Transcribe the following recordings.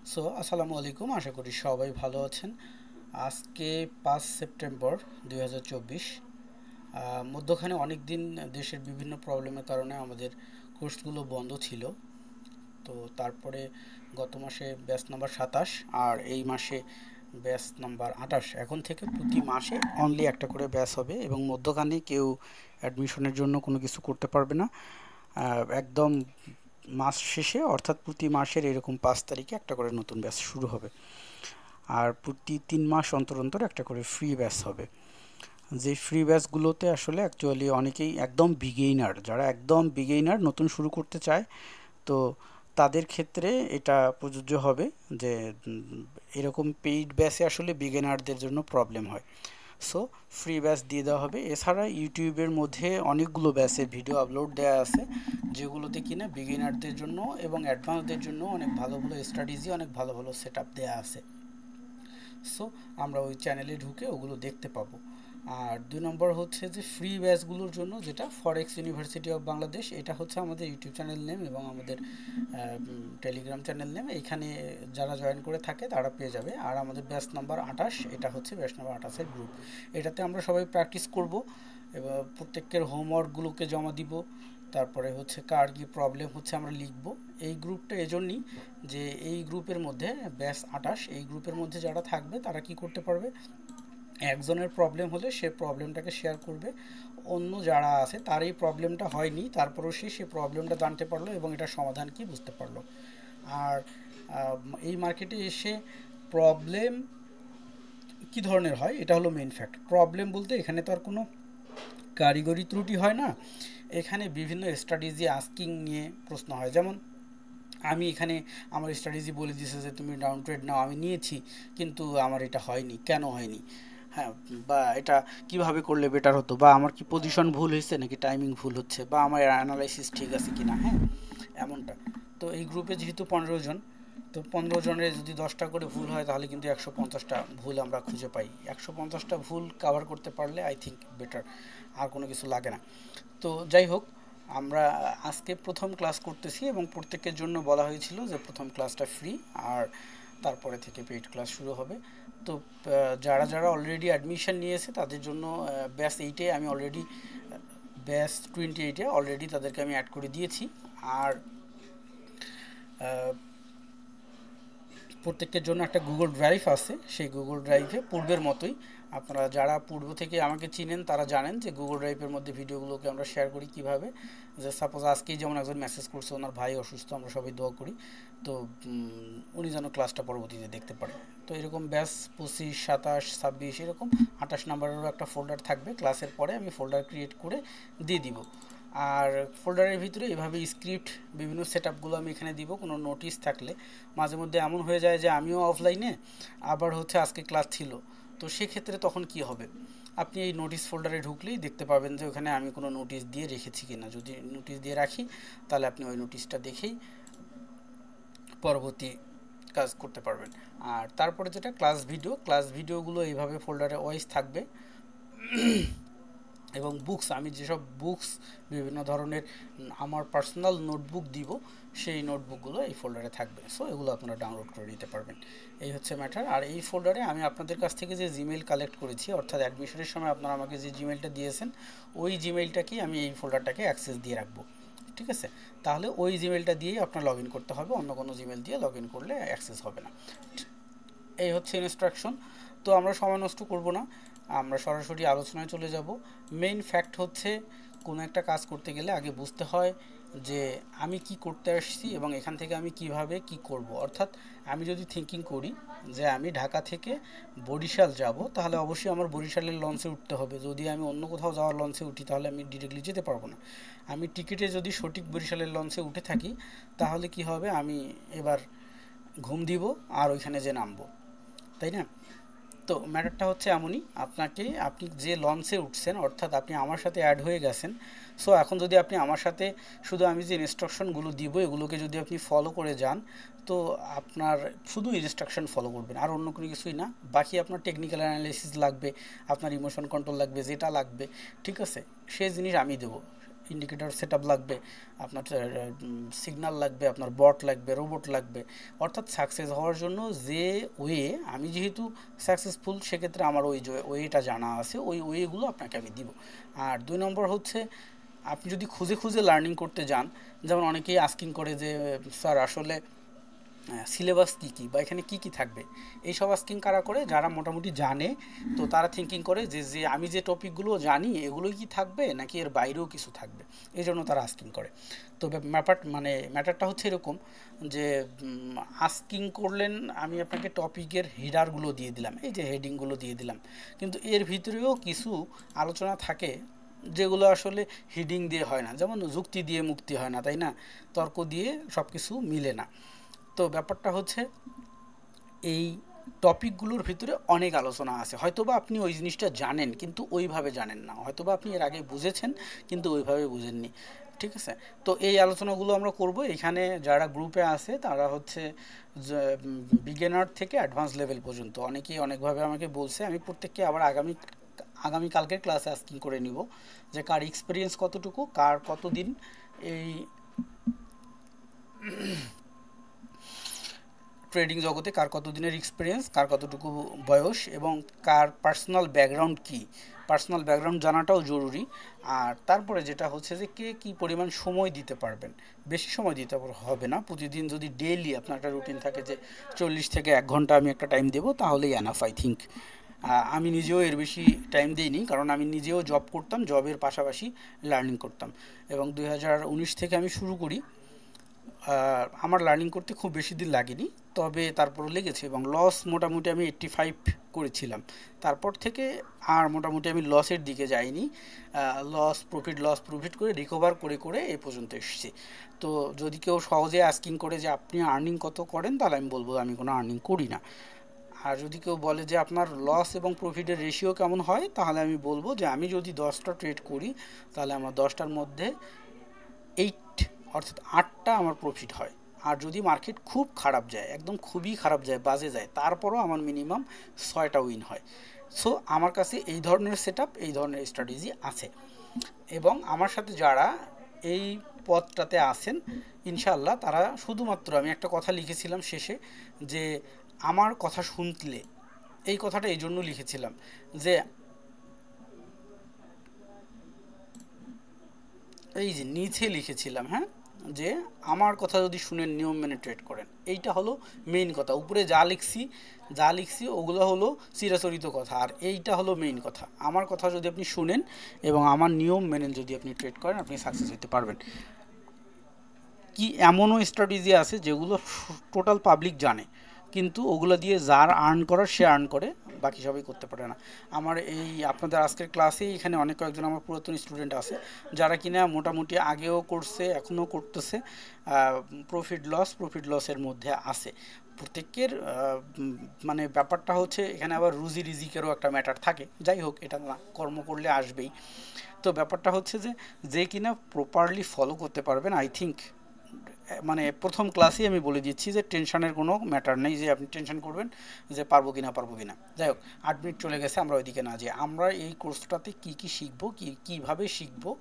আসসালামু আলাইকুম, আশা করি সবাই ভালো আছেন। আজকে 5 সেপ্টেম্বর 2024। মধ্যখানে অনেক দিন দেশের বিভিন্ন প্রবলেমের কারণে আমাদের কোর্সগুলো বন্ধ ছিল। তো তারপরে গত মাসে ব্যাচ নাম্বার 27 আর এই মাসে ব্যাচ নাম্বার 28। এখন থেকে প্রতি মাসে অনলি একটা করে ব্যাচ হবে এবং মধ্যখানে কেউ অ্যাডমিশনের জন্য কোনো কিছু করতে পারবে না। একদম মাস শেষে অর্থাৎ প্রতি মাসের এরকম 5 তারিখে একটা করে নতুন ব্যাচ শুরু হবে। আর প্রতি 3 মাস অন্তর অন্তর একটা করে ফ্রি ব্যাচ হবে। যে ফ্রি ব্যাচগুলোতে আসলে অ্যাকচুয়ালি অনেকেই একদম বিগেইনার, যারা একদম বিগেইনার নতুন শুরু করতে চায়, তো তাদের ক্ষেত্রে এটা প্রযোজ্য হবে যে এরকম পেইড ব্যাচে আসলে বিগিনারদের জন্য প্রবলেম হয়। সো ফ্রি ব্যাচ দিয়ে দেওয়া হবে। এছাড়া ইউটিউবের মধ্যে অনেকগুলো ব্যাচের ভিডিও আপলোড দেওয়া আছে, যেগুলোতে কিনা বিগিনারদের জন্য এবং অ্যাডভান্সদের জন্য অনেক ভালো ভালো স্ট্র্যাটেজি, অনেক ভালো ভালো সেট আপ দেওয়া আছে। সো আমরা ওই চ্যানেলে ঢুকে ওগুলো দেখতে পাবো। আর 2 নম্বর হচ্ছে যে ফ্রি ব্যাচগুলোর জন্য, যেটা ফরেক্স ইউনিভার্সিটি অফ বাংলাদেশ, এটা হচ্ছে আমাদের ইউটিউব চ্যানেল নেম এবং আমাদের টেলিগ্রাম চ্যানেল নেম। এইখানে যারা জয়েন করে থাকে তারা পেয়ে যাবে। আর আমাদের ব্যাচ নাম্বার 28, এটা হচ্ছে ব্যাচ নাম্বার 28-এর গ্রুপ। এটাতে আমরা সবাই প্র্যাকটিস করব এবং প্রত্যেকের হোমওয়ার্কগুলোকে জমা দিব। তারপরে হচ্ছে কার কী প্রবলেম হচ্ছে আমরা লিখব। এই গ্রুপটা এজন্যই যে এই গ্রুপের মধ্যে ব্যাচ 28, এই গ্রুপের মধ্যে যারা থাকবে তারা কি করতে পারবে, একজনের প্রবলেম হলে সে প্রবলেমটাকে শেয়ার করবে। অন্য যারা আছে তার এই প্রবলেমটা হয়নি, তারপরেও সে প্রবলেমটা জানতে পারলো এবং এটার সমাধান কি বুঝতে পারলো। আর এই মার্কেটে এসে প্রবলেম কি ধরনের হয়, এটা হলো মেইন ফ্যাক্ট। প্রবলেম বলতে এখানে তো আর কোনো কারিগরি ত্রুটি হয় না, এখানে বিভিন্ন স্ট্র্যাটেজি আস্কিং নিয়ে প্রশ্ন হয়। যেমন আমি এখানে আমার স্ট্র্যাটেজি বলে দিয়েছে যে তুমি ডাউন ট্রেড নাও, আমি নিয়েছি কিন্তু আমার এটা হয়নি, কেন হয়নি, হ্যাঁ, বা এটা কিভাবে করলে বেটার হতো, বা আমার কি পজিশন ভুল হয়েছে নাকি টাইমিং ভুল হচ্ছে, বা আমার অ্যানালাইসিস ঠিক আছে কিনা, হ্যাঁ, এমনটা। তো এই গ্রুপে যেহেতু 15 জন, তো 15 জনের যদি 10টা করে ভুল হয় তাহলে কিন্তু 150টা ভুল আমরা খুঁজে পাই। 150টা ভুল কাভার করতে পারলে আই থিঙ্ক বেটার, আর কোনো কিছু লাগে না। তো যাই হোক, আমরা আজকে প্রথম ক্লাস করতেছি এবং প্রত্যেকের জন্য বলা হয়েছিল যে প্রথম ক্লাসটা ফ্রি, আর তারপরে থেকে পেইড ক্লাস শুরু হবে। তো যারা যারা অলরেডি অ্যাডমিশন নিয়েছে তাদের জন্য ব্যাচ 8-এ আমি অলরেডি, ব্যাচ 28-এ অলরেডি তাদেরকে আমি অ্যাড করে দিয়েছি। আর প্রত্যেকের জন্য একটা গুগল ড্রাইভ আছে, সেই গুগল ড্রাইভে পূর্বের মতোই, আপনারা যারা পূর্ব থেকে আমাকে চিনেন তারা জানেন যে গুগল ড্রাইভের মধ্যে ভিডিওগুলোকে আমরা শেয়ার করি কিভাবে। যে সাপোজ আজকেই যেমন একজন মেসেজ করছে ওনার ভাই অসুস্থ, আমরা সবাই দোয়া করি, তো উনি যেন ক্লাসটা পরবর্তীতে দেখতে পারে। তো এরকম ব্যাচ 25, 27, 26, এরকম 28 নাম্বারেরও একটা ফোল্ডার থাকবে। ক্লাসের পরে আমি ফোল্ডার ক্রিয়েট করে দিয়ে দিব। আর ফোল্ডারের ভিতরে এভাবে স্ক্রিপ্ট বিভিন্ন সেট আপগুলো আমি এখানে দিব। কোনো নোটিশ থাকলে, মাঝে মধ্যে এমন হয়ে যায় যে আমিও অফলাইনে, আবার হচ্ছে আজকে ক্লাস ছিল, তো সেক্ষেত্রে তখন কি হবে, আপনি এই নোটিশ ফোল্ডারে ঢুকলেই দেখতে পাবেন যে ওখানে আমি কোনো নোটিশ দিয়ে রেখেছি কিনা। যদি নোটিশ দিয়ে রাখি তাহলে আপনি ওই নোটিশটা দেখেই পরবর্তী কাজ করতে পারবেন। আর তারপরে যেটা ক্লাস ভিডিওগুলো এইভাবে ফোল্ডারে ওয়াইজ থাকবে। এবং বুকস, আমি যেসব বুকস বিভিন্ন ধরনের আমার পার্সোনাল নোটবুক দিব, সেই নোটবুকগুলো এই ফোল্ডারে থাকবে। সো এগুলো আপনারা ডাউনলোড করে নিতে পারবেন। এই হচ্ছে ম্যাটার। আর এই ফোল্ডারে আমি আপনাদের কাছ থেকে যে জিমেইল কালেক্ট করেছি, অর্থাৎ অ্যাডমিশনের সময় আপনারা আমাকে যে জিমেইলটা দিয়েছেন, ওই জিমেইলটাকেই আমি এই ফোল্ডারটাকে অ্যাক্সেস দিয়ে রাখবো। ঠিক আছে, তাহলে ওই জিমেইলটা দিয়েই আপনার লগ ইন করতে হবে, অন্য কোনো জিমেইল দিয়ে লগ ইন করলে অ্যাক্সেস হবে না। এই হচ্ছে ইনস্ট্রাকশন। তো আমরা সময় নষ্ট করব না, আমরা সরাসরি আলোচনায় চলে যাব। মেইন ফ্যাক্ট হচ্ছে কোনো একটা কাজ করতে গেলে আগে বুঝতে হয় যে আমি কি করতে আসছি এবং এখান থেকে আমি কিভাবে কি করব। অর্থাৎ আমি যদি থিঙ্কিং করি যে আমি ঢাকা থেকে বরিশাল যাব, তাহলে অবশ্যই আমার বরিশালের লঞ্চে উঠতে হবে। যদি আমি অন্য কোথাও যাওয়ার লঞ্চে উঠি তাহলে আমি ডিরেক্টলি যেতে পারবো না। আমি টিকিটে যদি সঠিক বরিশালের লঞ্চে উঠে থাকি তাহলে কি হবে, আমি এবার ঘুম দিব আর ওইখানে যে নামবো, তাই না? তো ম্যাটারটা হচ্ছে এমনই, আপনি যে লঞ্চে উঠছেন, অর্থাৎ আপনি আমার সাথে অ্যাড হয়ে গেছেন। সো এখন যদি আপনি আমার সাথে শুধু আমি যে ইনস্ট্রাকশনগুলো দিব এগুলোকে যদি আপনি ফলো করে যান, তো আপনার শুধু ইনস্ট্রাকশন ফলো করবেন আর অন্য কোনো কিছুই না। বাকি আপনার টেকনিক্যাল অ্যানালাইসিস লাগবে, আপনার ইমোশন কন্ট্রোল লাগবে, যেটা লাগবে, ঠিক আছে, সেই জিনিস আমি দেবো। ইন্ডিকেটর সেটআপ লাগবে, আপনার সিগন্যাল লাগবে, আপনার বট লাগবে, রোবট লাগবে। অর্থাৎ সাকসেস হওয়ার জন্য যে ওয়ে, আমি যেহেতু সাকসেসফুল সেক্ষেত্রে আমার ওই যে ওয়েটা জানা আছে, ওই ওয়েগুলো আপনাকে আমি দিব। আর 2 নম্বর হচ্ছে আপনি যদি খুঁজে খুঁজে লার্নিং করতে যান, যেমন অনেকেই আস্কিং করে যে স্যার আসলে সিলেবাস কী কী বা এখানে কী কী থাকবে, এইসব আস্কিং কারা করে? যারা মোটামুটি জানে। তো তারা থিঙ্কিং করে যে যে আমি যে টপিকগুলো জানি এগুলোই কি থাকবে নাকি এর বাইরেও কিছু থাকবে, এই জন্য তারা আস্কিং করে। তো ম্যাটারটা হচ্ছে এরকম যে আস্কিং করলেন, আমি আপনাকে টপিকের হেডারগুলো দিয়ে দিলাম, এই যে হেডিংগুলো দিয়ে দিলাম, কিন্তু এর ভিতরেও কিছু আলোচনা থাকে যেগুলো আসলে হিডিং দিয়ে হয় না, যেমন যুক্তি দিয়ে মুক্তি হয় না, তাই না? তর্ক দিয়ে সব কিছু মিলে না। তো ব্যাপারটা হচ্ছে এই টপিকগুলোর ভিতরে অনেক আলোচনা আছে, হয়তোবা আপনি ওই জিনিসটা জানেন কিন্তু ওইভাবে জানেন না, হয়তোবা আপনি এর আগে বুঝেছেন কিন্তু ওইভাবে বুঝেননি। ঠিক আছে? তো এই আলোচনাগুলো আমরা করব এখানে। যারা গ্রুপে আছে তারা হচ্ছে বিগিনার থেকে অ্যাডভান্স লেভেল পর্যন্ত অনেকেই অনেকভাবে আমাকে বলছে। আমি প্রত্যেককে আবার আগামীকালকের ক্লাসে আস্কিং করে নিব যে কার এক্সপিরিয়েন্স কতটুকু, কার কতদিন এই ট্রেডিং জগতে, কার কতদিনের এক্সপিরিয়েন্স, কার কতটুকু বয়স এবং কার পার্সোনাল ব্যাকগ্রাউন্ড কী, পার্সোনাল ব্যাকগ্রাউন্ড জানাটাও জরুরি। আর তারপরে যেটা হচ্ছে যে কে কী পরিমাণ সময় দিতে পারবেন। বেশি সময় দিতে হবে না, প্রতিদিন যদি ডেইলি আপনার একটা রুটিন থাকে যে 40 থেকে 1 ঘন্টা আমি একটা টাইম দেবো, তাহলেই এনাফ আই থিঙ্ক। আমি নিজেও এর বেশি টাইম দিইনি, কারণ আমি নিজেও জব করতাম, জবের পাশাপাশি লার্নিং করতাম এবং 2019 থেকে আমি শুরু করি। আমার লার্নিং করতে খুব বেশি দিন লাগেনি, তবে তারপরও লেগেছে এবং লস মোটামুটি আমি 85 করেছিলাম। তারপর থেকে আর মোটামুটি আমি লসের দিকে যাইনি, লস প্রফিট করে রিকভার করে করে এ পর্যন্ত এসেছি। তো যদি কেউ সহজে আস্কিং করে যে আপনি আর্নিং কত করেন, তাহলে আমি বলবো আমি কোনো আর্নিং করি না। আর যদি কেউ বলে যে আপনার লস এবং প্রফিটের রেশিও কেমন হয়, তাহলে আমি বলবো যে আমি যদি 10টা ট্রেড করি তাহলে আমার 10টার মধ্যে 8 অর্থাৎ 8টা আমার প্রফিট হয়। আর যদি মার্কেট খুব খারাপ যায়, একদম খুবই খারাপ যায়, বাজে যায়, তারপরও আমার মিনিমাম 6টা উইন হয়। সো আমার কাছে এই ধরনের সেটআপ, এই ধরনের স্ট্র্যাটেজি আছে এবং আমার সাথে যারা এই পথটাতে আছেন ইনশাআল্লাহ তারা শুধুমাত্র, আমি একটা কথা লিখেছিলাম শেষে যে আমার কথা শুনলে, এই কথাটা এই জন্য লিখেছিলাম যে এই যে নিচে লিখেছিলাম, হ্যাঁ, যে আমার কথা যদি শুনেন, নিয়ম মেনে ট্রেড করেন, এইটা হলো মেইন কথা। উপরে যা লিখছি ওগুলো হলো চিরাচরিত কথা, আর এইটা হলো মেইন কথা। আমার কথা যদি আপনি শুনেন এবং আমার নিয়ম মেনে যদি আপনি ট্রেড করেন, আপনি সাকসেস হতে পারবেন। কি এমনও স্ট্র্যাটেজি আছে যেগুলো টোটাল পাবলিক জানে, কিন্তু ওগুলো দিয়ে যার আর্ন করার সে আর্ন করে, বাকি সবাই করতে পারে না। আমার এই আপনাদের আজকের ক্লাসে এখানে অনেক কয়েকজন আমার পুরাতন স্টুডেন্ট আছে যারা কিনা মোটামুটি আগেও করছে, এখনও করতেছে, প্রফিট লসের মধ্যে আছে প্রত্যেকের। মানে ব্যাপারটা হচ্ছে এখানে আবার রুজি রিজিকেরও একটা ম্যাটার থাকে, যাই হোক এটা না, কর্ম করলে আসবেই। তো ব্যাপারটা হচ্ছে যে যে কিনা প্রপারলি ফলো করতে পারবেন, আই থিঙ্ক, মানে প্রথম ক্লাসেই আমি বলে দিচ্ছি যে টেনশনের কোনো ম্যাটার নেই যে আপনি টেনশন করবেন যে পারবো কি না। যাই হোক, 8 মিনিট চলে গেছে, আমরা ওইদিকে না যাই। আমরা এই কোর্সটাতে কি কি শিখবো, কীভাবে শিখবো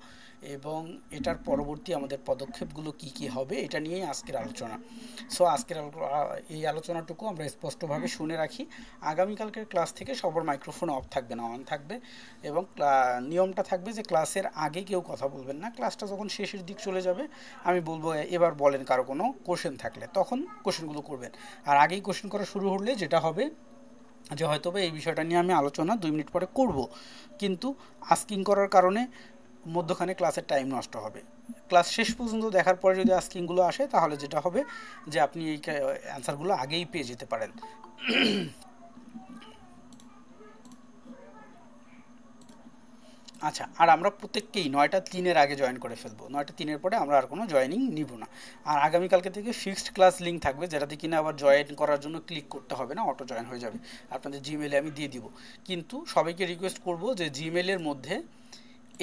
এবং এটার পরবর্তী আমাদের পদক্ষেপগুলো কি কি হবে, এটা নিয়েই আজকের আলোচনা। সো এই আলোচনাটুকু আমরা স্পষ্টভাবে শুনে রাখি। আগামীকালকের ক্লাস থেকে সবার মাইক্রোফোন অফ থাকবে না, অন থাকবে এবং নিয়মটা থাকবে যে ক্লাসের আগে কেউ কথা বলবেন না। ক্লাসটা যখন শেষের দিক চলে যাবে আমি বলবো এবার বলেন কারো কোনো কোশ্চেন থাকলে, তখন কোশ্চেনগুলো করবেন। আর আগেই কোশ্চেন করা শুরু হলে যেটা হবে যে হয়তোবা এই বিষয়টা নিয়ে আমি আলোচনা 2 মিনিট পরে করব, কিন্তু আস্কিং করার কারণে মধ্যখানে ক্লাসের টাইম নষ্ট হবে। ক্লাস শেষ পর্যন্ত দেখার পরে যদি আস্কিংগুলো আসে, তাহলে যেটা হবে যে আপনি এই অ্যান্সারগুলো আগেই পেয়ে যেতে পারেন। আচ্ছা, আর আমরা প্রত্যেককেই 9টা 3-এর আগে জয়েন করে ফেলবো। 9টা 3-এর পরে আমরা আর কোনো জয়েনিং নিব না। আর আগামীকালকে থেকে ফিক্সড ক্লাস লিঙ্ক থাকবে, যেটাতে কিনা আবার জয়েন করার জন্য ক্লিক করতে হবে না, অটো জয়েন হয়ে যাবে। আপনাদের জিমেলে আমি দিয়ে দিব। কিন্তু সবাইকে রিকোয়েস্ট করব যে জিমেলের মধ্যে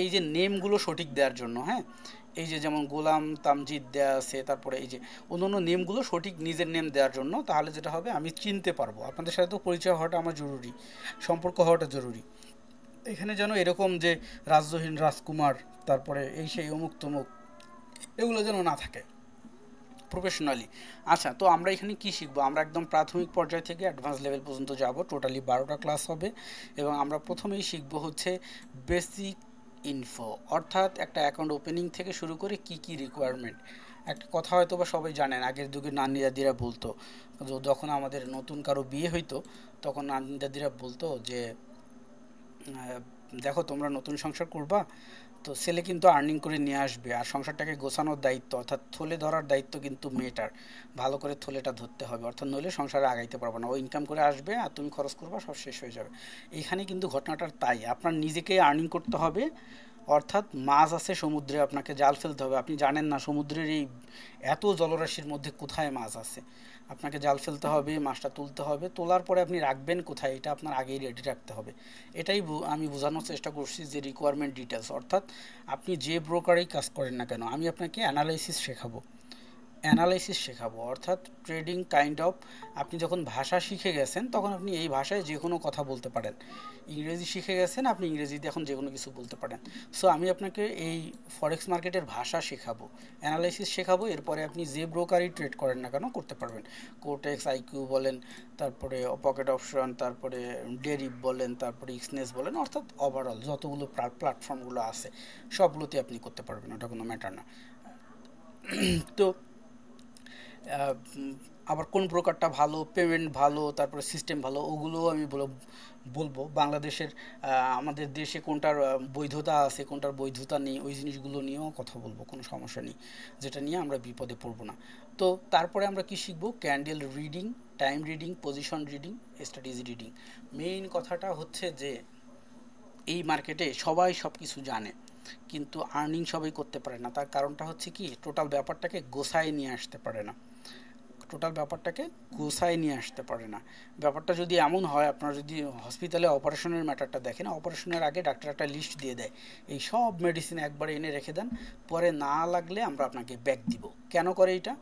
এই যে নেমগুলো সঠিক দেওয়ার জন্য, হ্যাঁ, এই যে যেমন গোলাম তামজিদ দেওয়া আছে, তারপরে এই যে অন্য নেমগুলো সঠিক নিজের নেম দেওয়ার জন্য, তাহলে যেটা হবে আমি চিনতে পারবো। আপনাদের সাথে তো পরিচয় হওয়াটা আমার জরুরি, সম্পর্ক হওয়াটা জরুরি। এখানে যেন এরকম যে রাজ্যহীন রাজকুমার, তারপরে এই সেই অমুক তমুক, এগুলো যেন না থাকে প্রফেশনালি। আচ্ছা, তো আমরা এখানে কি শিখবো? আমরা একদম প্রাথমিক পর্যায় থেকে অ্যাডভান্স লেভেল পর্যন্ত যাব, টোটালি 12টা ক্লাস হবে। এবং আমরা প্রথমেই শিখবো হচ্ছে বেসিক ইনফো, অর্থাৎ একটা অ্যাকাউন্ট ওপেনিং থেকে শুরু করে কি কি রিকোয়ারমেন্ট। একটা কথা হয়তো বা সবাই জানেন, আগের যুগে নানি দাদিরা বলতো, যখন আমাদের নতুন কারো বিয়ে হইতো তখন নানি দাদিরা বলতো যে দেখো তোমরা নতুন সংসার করবা, তো ছেলে কিন্তু আর্নিং করে নিয়ে আসবে, আর সংসারটাকে গোছানোর দায়িত্ব অর্থাৎ থলে ধরার দায়িত্ব কিন্তু মেয়েটার। ভালো করে থলেটা ধরতে হবে, অর্থাৎ নইলে সংসারে আগাইতে পারবো না। ও ইনকাম করে আসবে আর তুমি খরচ করবা, সব শেষ হয়ে যাবে। এখানে কিন্তু ঘটনাটার তাই, আপনার নিজেকে আর্নিং করতে হবে। অর্থাৎ মাছ আছে সমুদ্রে, আপনাকে জাল ফেলতে হবে। আপনি জানেন না সমুদ্রের এই এত জলরাশির মধ্যে কোথায় মাছ আছে, আপনাকে জাল ফেলতে হবে, মাছটা তুলতে হবে। তোলার পরে আপনি রাখবেন কোথায়, এটা আপনার আগেই রেডি রাখতে হবে। এটাই আমি বোঝানোর চেষ্টা করছি যে রিকোয়ারমেন্ট ডিটেলস, অর্থাৎ আপনি যে ব্রোকারেই কাজ করেন না কেন, আমি আপনাকে অ্যানালাইসিস শেখাবো। অ্যানালাইসিস শেখাবো অর্থাৎ ট্রেডিং কাইন্ড অফ। আপনি যখন ভাষা শিখে গেছেন তখন আপনি এই ভাষায় যে কোনো কথা বলতে পারেন। ইংরেজি শিখে গেছেন, আপনি ইংরেজিতে এখন যে কোনো কিছু বলতে পারেন। সো আমি আপনাকে এই ফরেক্স মার্কেটের ভাষা শেখাবো, অ্যানালাইসিস শেখাবো। এরপরে আপনি যে ব্রোকারই ট্রেড করেন না কেন করতে পারবেন। কোটেক্স, আইকিউ বলেন, তারপরে পকেট অপশন, তারপরে ডেরিভ বলেন, তারপরে এক্সনেস বলেন, অর্থাৎ ওভারঅল যতগুলো প্ল্যাটফর্মগুলো আছে সবগুলোতে আপনি করতে পারবেন, ওটা কোনো ম্যাটার না। তো আবার কোন ব্রোকারটা ভালো, পেমেন্ট ভালো, তারপরে সিস্টেম ভালো, ওগুলোও আমি বলবো। বাংলাদেশের আমাদের দেশে কোনটার বৈধতা আছে, কোনটার বৈধতা নেই, ওই জিনিসগুলো নিয়েও কথা বলবো, কোনো সমস্যা নেই, যেটা নিয়ে আমরা বিপদে পড়বো না। তো তারপরে আমরা কি শিখবো? Candle reading, time reading, position reading, strategy reading. Main কথাটা হচ্ছে যে এই মার্কেটে সবাই সব কিছু জানে, কিন্তু আর্নিং সবাই করতে পারে না। তার কারণটা হচ্ছে কি, টোটাল ব্যাপারটাকে গোছায় নিয়ে আসতে পারে না। টোটাল ব্যাপারটাকে গোছায় নিয়ে আসতে পারে না। ব্যাপারটা যদি এমন হয়, আপনারা যদি হসপিটালে অপারেশনের ম্যাটারটা দেখেন, অপারেশনের আগে ডাক্তার একটা লিস্ট দিয়ে দেয়, এই সব মেডিসিন একবারে এনে রেখে দেন, পরে না লাগলে আমরা আপনাকে ব্যাক দিব। কেন করে এটা?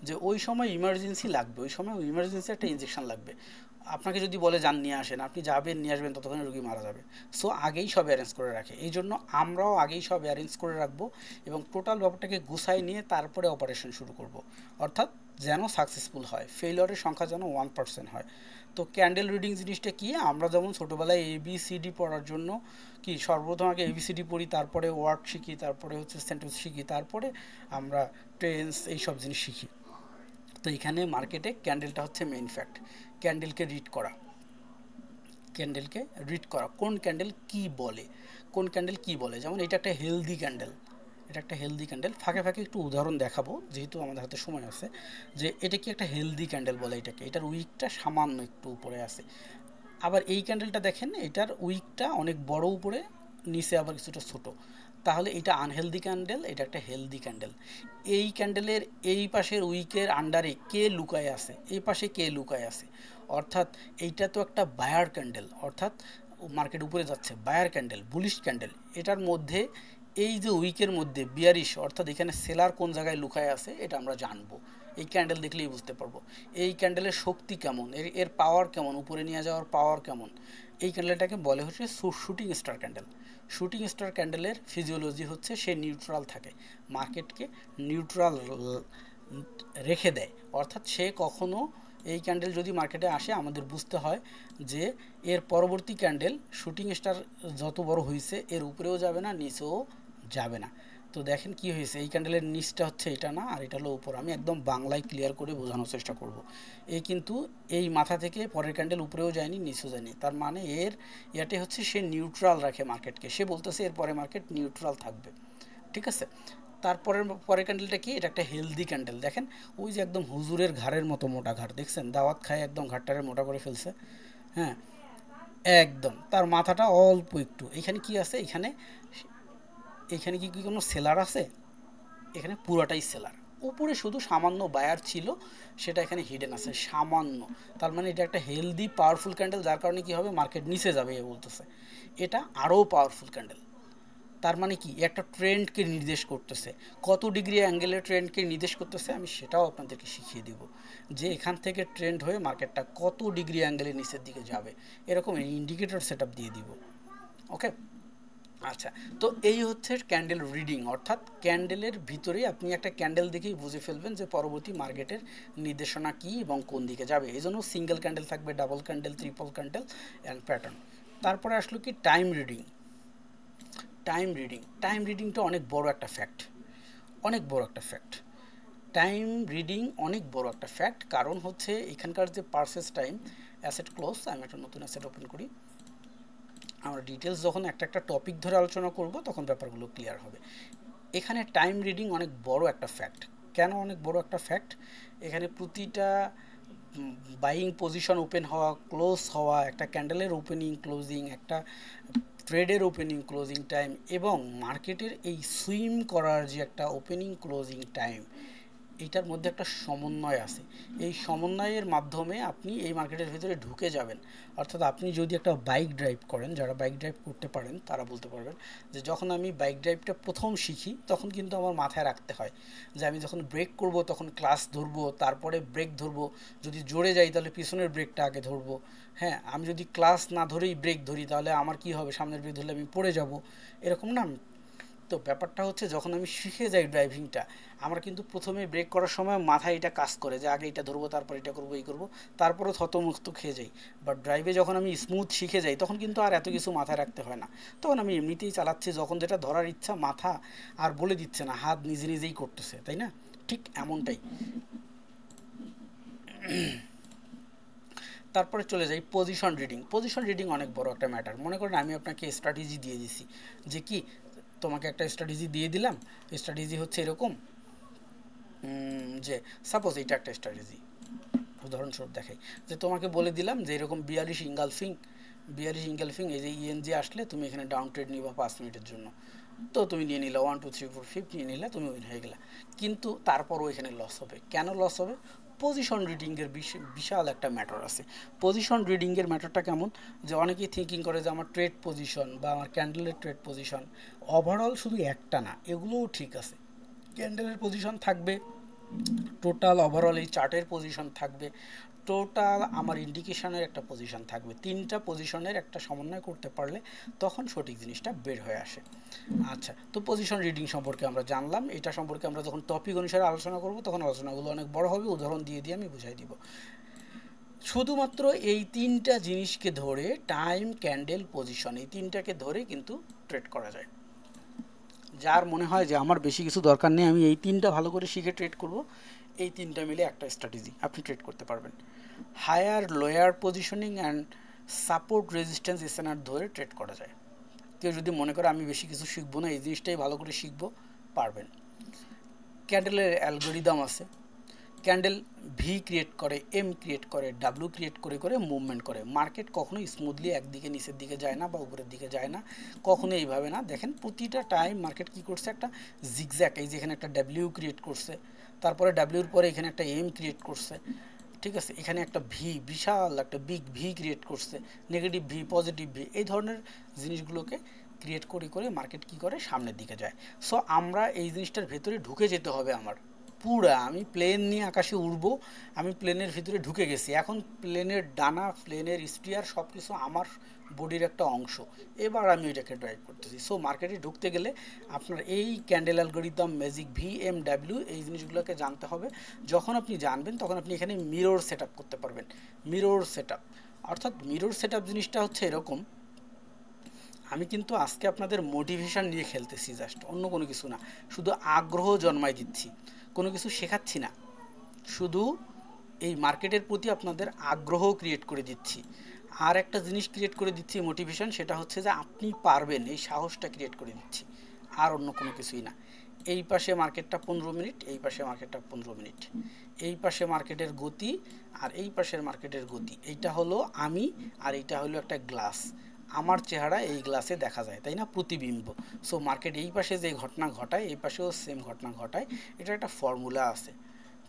যে ওই সময় ইমার্জেন্সি লাগবে, ওই সময় ইমার্জেন্সি একটা ইঞ্জেকশন লাগবে। আপনাকে যদি বলে যান নিয়ে আসেন, আপনি যাবেন নিয়ে আসবেন, ততক্ষণে রোগী মারা যাবে। সো আগেই সব অ্যারেঞ্জ করে রাখে, এই জন্য আমরাও আগেই সব অ্যারেঞ্জ করে রাখবো এবং টোটাল ব্যাপারটাকে গুছাই নিয়ে তারপরে অপারেশন শুরু করব। অর্থাৎ যেন সাকসেসফুল হয়, ফেইলিওরের সংখ্যা যেন 1% হয়। তো ক্যান্ডেল রিডিং জিনিসটা কি? আমরা যেমন ছোটোবেলায় এবিসিডি পড়ার জন্য কি সর্বপ্রথম আগে এবিসিডি পড়ি, তারপরে ওয়ার্ড শিখি, তারপরে হচ্ছে সেন্টেন্স শিখি, তারপরে আমরা টেন্স এইসব জিনিস শিখি। তো এখানে মার্কেটে ক্যান্ডেলটা হচ্ছে মেইন ফ্যাক্ট। ক্যান্ডেলকে রিড করা, ক্যান্ডেলকে রিড করা, কোন ক্যান্ডেল কি বলে, কোন ক্যান্ডেল কি বলে। যেমন এটা একটা হেলদি ক্যান্ডেল, এটা একটা হেলদি ক্যান্ডেল। ফাঁকে ফাঁকে একটু উদাহরণ দেখাবো যেহেতু আমাদের হাতে সময় আছে, যে এটা কি একটা হেলদি ক্যান্ডেল বলে এটাকে। এটার উইকটা সামান্য একটু উপরে আছে। আবার এই ক্যান্ডেলটা দেখেন, এটার উইকটা অনেক বড় উপরে, নিচে আবার কিছুটা ছোট। তাহলে এটা আনহেলদি ক্যান্ডেল, এটা একটা হেলদি ক্যান্ডেল। এই ক্যান্ডেলের এই পাশের উইকের আন্ডারে কে লুকায় আছে, এই পাশে কে লুকায় আছে। অর্থাৎ এইটা তো একটা বায়ার ক্যান্ডেল, অর্থাৎ মার্কেট উপরে যাচ্ছে, বায়ার ক্যান্ডেল, বুলিশ ক্যান্ডেল। এটার মধ্যে এই যে উইকের মধ্যে বিয়ারিশ, অর্থাৎ এখানে সেলার কোন জায়গায় লুকায় আছে এটা আমরা জানবো, এই ক্যান্ডেল দেখলেই বুঝতে পারবো। এই ক্যান্ডেলের শক্তি কেমন, এর পাওয়ার কেমন, উপরে নিয়ে যাওয়ার পাওয়ার কেমন। এই ক্যান্ডেলটাকে বলে হচ্ছে shooting star candle. Shooting star ক্যান্ডেলের ফিজিওলজি হচ্ছে সে নিউট্রাল থাকে, মার্কেটকে নিউট্রাল রেখে দেয়। অর্থাৎ সে কখনো, এই ক্যান্ডেল যদি মার্কেটে আসে আমাদের বুঝতে হয় যে এর পরবর্তী ক্যান্ডেল শুটিং স্টার যত বড় হয়েছে এর উপরেও যাবে না, নিচেও যাবে না। তো দেখেন কি হয়েছে, এই ক্যান্ডেলের নিচটা হচ্ছে এটা না, আর এটা হলো উপর। আমি একদম বাংলায় ক্লিয়ার করে বোঝানোর চেষ্টা করব। এই কিন্তু এই মাথা থেকে পরের ক্যান্ডেল উপরেও যায়নি, নিচেও যায়নি, তার মানে এর ইয়াতে হচ্ছে সে নিউট্রাল রাখে মার্কেটকে। সে বলতেছে এর পরে মার্কেট নিউট্রাল থাকবে, ঠিক আছে। তারপরের পরের ক্যান্ডেলটা কি? এটা একটা হেলদি ক্যান্ডেল। দেখেন ওই যে একদম হুজুরের ঘাড়ের মতো মোটা ঘাড়, দেখছেন? দাওয়াত খায় একদম ঘাড়টারে মোটা করে ফেলছে। হ্যাঁ, একদম তার মাথাটা অল্প একটু। এখানে কি আছে? এখানে এখানে কি কোনো সেলার আছে? এখানে পুরাটাই সেলার। উপরে শুধু সামান্য বায়ার ছিল, সেটা এখানে হিডেন আছে সামান্য। তার মানে এটা একটা হেলদি পাওয়ারফুল ক্যান্ডেল, যার কারণে কি হবে, মার্কেট নিচে যাবে এ বলতেছে। এটা আরও পাওয়ারফুল ক্যান্ডেল। তার মানে কি, একটা ট্রেন্ডকে নির্দেশ করতেছে। কত ডিগ্রি অ্যাঙ্গেলের ট্রেন্ডকে নির্দেশ করতেছে আমি সেটাও আপনাদেরকে শিখিয়ে দিব, যে এখান থেকে ট্রেন্ড হয়ে মার্কেটটা কত ডিগ্রি অ্যাঙ্গেলের নিচের দিকে যাবে, এরকম ইন্ডিকেটর সেট আপ দিয়ে দিব। ওকে। আচ্ছা, তো এই হচ্ছে ক্যান্ডেল রিডিং, অর্থাৎ ক্যান্ডেলের ভিতরে আপনি একটা ক্যান্ডেল দেখেই বুঝে ফেলবেন যে পরবর্তী মার্কেটের নির্দেশনা কী এবং কোন দিকে যাবে। এই জন্য সিঙ্গেল ক্যান্ডেল থাকবে, double candle, triple candle and pattern. তারপরে আসলো কি টাইম রিডিং। টাইম রিডিংটা অনেক বড় একটা ফ্যাক্ট, অনেক বড় একটা ফ্যাক্ট। টাইম রিডিং অনেক বড় একটা ফ্যাক্ট, কারণ হচ্ছে এখানকার যে পারচেস টাইম, অ্যাসেট ক্লোজ, আমি একটা নতুন অ্যাসেট ওপেন করি। আমরা ডিটেলস যখন একটা একটা টপিক ধরে আলোচনা করব তখন ব্যাপারগুলো ক্লিয়ার হবে। এখানে টাইম রিডিং অনেক বড় একটা ফ্যাক্ট। কেন অনেক বড় একটা ফ্যাক্ট? এখানে প্রতিটা বাইং পজিশন ওপেন হওয়া, ক্লোজ হওয়া, একটা ক্যান্ডেলের ওপেনিং ক্লোজিং, একটা ট্রেডের ওপেনিং ক্লোজিং টাইম এবং মার্কেটের এই সুইম করার যে একটা ওপেনিং ক্লোজিং টাইম, এইটার মধ্যে একটা সমন্বয় আছে। এই সমন্বয়ের মাধ্যমে আপনি এই মার্কেটের ভিতরে ঢুকে যাবেন। অর্থাৎ আপনি যদি একটা বাইক ড্রাইভ করেন, যারা বাইক ড্রাইভ করতে পারেন তারা বলতে পারবেন যে যখন আমি বাইক ড্রাইভটা প্রথম শিখি তখন কিন্তু আমার মাথায় রাখতে হয় যে আমি যখন ব্রেক করব তখন ক্লাচ ধরবো, তারপরে ব্রেক ধরবো, যদি জোরে যাই তাহলে পিছনের ব্রেকটা আগে ধরবো। হ্যাঁ, আমি যদি ক্লাচ না ধরেই ব্রেক ধরি তাহলে আমার কি হবে, সামনের ব্রেক ধরলে আমি পড়ে যাব, এরকম না? তো ব্যাপারটা হচ্ছে যখন আমি শিখে যাই ড্রাইভিংটা, আমরা কিন্তু প্রথমে ব্রেক করার সময় মাথায় এটা কাজ করে যে আগে এটা ধরবো, তারপর এটা করবো, এই করবো, তারপরও থতমুক্ত খেয়ে যাই। বাট ড্রাইভে যখন আমি স্মুথ শিখে যাই তখন কিন্তু আর এত কিছু মাথায় রাখতে হয় না। তখন আমি এমনিতেই চালাচ্ছি, যখন যেটা ধরার ইচ্ছা মাথা আর বলে দিচ্ছে না, হাত নিজে নিজেই করতেছে, তাই না? ঠিক এমনটাই। তারপরে চলে যাই পজিশন রিডিং। পজিশন রিডিং অনেক বড় একটা ম্যাটার। মনে করেন আমি আপনাকে স্ট্র্যাটেজি দিয়ে দিছি, যে কি তোমাকে একটা স্ট্র্যাটেজি দিয়ে দিলাম, স্ট্র্যাটেজি হচ্ছে এরকম যে সাপোজ এটা একটা স্ট্র্যাটেজি, উদাহরণস্বরূপ দেখাই, যে তোমাকে বলে দিলাম যে এরকম বিয়ারিশ ইঙ্গালফিং এই যে ইএনজি আসলে তুমি এখানে ডাউন ট্রেড নিবা 5 মিনিটের জন্য। তো তুমি নিয়ে নিলে 1 2 3 4 5 নিয়ে নিলে, তুমি উইন হয়ে গেলা। কিন্তু তারপরও এখানে লস হবে। কেন লস হবে? পজিশন রিডিংয়ের বিশাল একটা ম্যাটার আছে। পজিশন রিডিংয়ের ম্যাটারটা কেমন? যে অনেকেই থিঙ্কিং করে যে আমার ট্রেড পজিশন বা আমার ক্যান্ডেলের ট্রেড পজিশন ওভারঅল শুধু একটা না, এগুলোও ঠিক আছে। ক্যান্ডেলের পজিশন থাকবে, টোটাল ওভারঅল এই চার্টের পজিশন থাকবে, টোটাল আমার ইন্ডিকেশনের একটা পজিশন থাকবে। তিনটা পজিশনের একটা সমন্বয় করতে পারলে তখন সঠিক জিনিসটা বের হয়ে আসে। আচ্ছা, তো পজিশন রিডিং সম্পর্কে আমরা জানলাম। এটা সম্পর্কে আমরা যখন টপিক অনুসারে আলোচনা করব তখন আলোচনাগুলো অনেক বড় হবে, উদাহরণ দিয়ে দিয়ে আমি বুঝাই দিব। শুধুমাত্র এই তিনটা জিনিসকে ধরে, টাইম, ক্যান্ডেল, পজিশন, এই তিনটাকে ধরে কিন্তু ট্রেড করা যায়। যার মনে হয় যে আমার বেশি কিছু দরকার নেই, আমি এই তিনটা ভালো করে শিখে ট্রেড করব, এই তিনটা মিলে একটা স্ট্র্যাটেজি, আপনি ট্রেড করতে পারবেন। Higher lower positioning and support resistance SNR ধরে ট্রেড করা যায়। কেউ যদি মনে করে আমি বেশি কিছু শিখবো না, এই জিনিসটাই ভালো করে শিখবো, পারবেন। ক্যান্ডেলের অ্যালগোরিদম আছে। ক্যান্ডেল ভি ক্রিয়েট করে, এম ক্রিয়েট করে, ডাব্লিউ ক্রিয়েট করে করে মুভমেন্ট করে। মার্কেট কখনোই স্মুথলি একদিকে নিচের দিকে যায় না বা উপরের দিকে যায় না, কখনো এইভাবে না। দেখেন প্রতিটা টাইম মার্কেট কী করছে, একটা জিগজ্যাগ, এই যে এখানে একটা ডাব্লিউ ক্রিয়েট করছে, তারপরে ডাব্লিউর পরে এখানে একটা এম ক্রিয়েট করছে, ঠিক আছে, এখানে একটা ভি, বিশাল একটা বিগ ভি ক্রিয়েট করছে, নেগেটিভ ভি, পজিটিভ ভি, এই ধরনের জিনিসগুলোকে ক্রিয়েট করে করে মার্কেট কী করে, সামনের দিকে যায়। সো আমরা এই জিনিসটার ভেতরে ঢুকে যেতে হবে। আমার পুরা, আমি প্লেন নিয়ে আকাশে উড়বো, আমি প্লেনের ভিতরে ঢুকে গেছি, এখন প্লেনের ডানা, প্লেনের স্টিয়ার সব কিছু আমার বডির একটা অংশ, এবার আমি ওইটাকে ড্রাইভ করতেছি। সো মার্কেটে ঢুকতে গেলে আপনার এই candle algorithm, magic V, M, W, এই জিনিসগুলোকে জানতে হবে। যখন আপনি জানবেন তখন আপনি এখানে মিরর সেট আপ করতে পারবেন। মিরর সেট আপ, অর্থাৎ মিরর সেট আপ জিনিসটা হচ্ছে এরকম, আমি কিন্তু আজকে আপনাদের মোটিভেশন নিয়ে খেলতেছি জাস্ট, অন্য কোনো কিছু না, শুধু আগ্রহ জন্মাই দিচ্ছি, কোনো কিছু শেখাচ্ছি না, শুধু এই মার্কেটের প্রতি আপনাদের আগ্রহ ক্রিয়েট করে দিচ্ছি। আর একটা জিনিস ক্রিয়েট করে দিচ্ছি মোটিভেশন, সেটা হচ্ছে যে আপনি পারবেন, এই সাহসটা ক্রিয়েট করে দিচ্ছি, আর অন্য কোনো কিছুই না। এই পাশে মার্কেটটা 15 মিনিট, এই পাশে মার্কেটটা 15 মিনিট, এই পাশে মার্কেটের গতি আর এই পাশের মার্কেটের গতি, এইটা হলো আমি, আর এইটা হলো একটা গ্লাস, আমার চেহারা এই গ্লাসে দেখা যায়, তাই না, প্রতিবিম্ব। সো মার্কেট এই পাশে যে ঘটনা ঘটায় এই পাশেও সেম ঘটনা ঘটায়, এটা একটা ফর্মুলা আছে,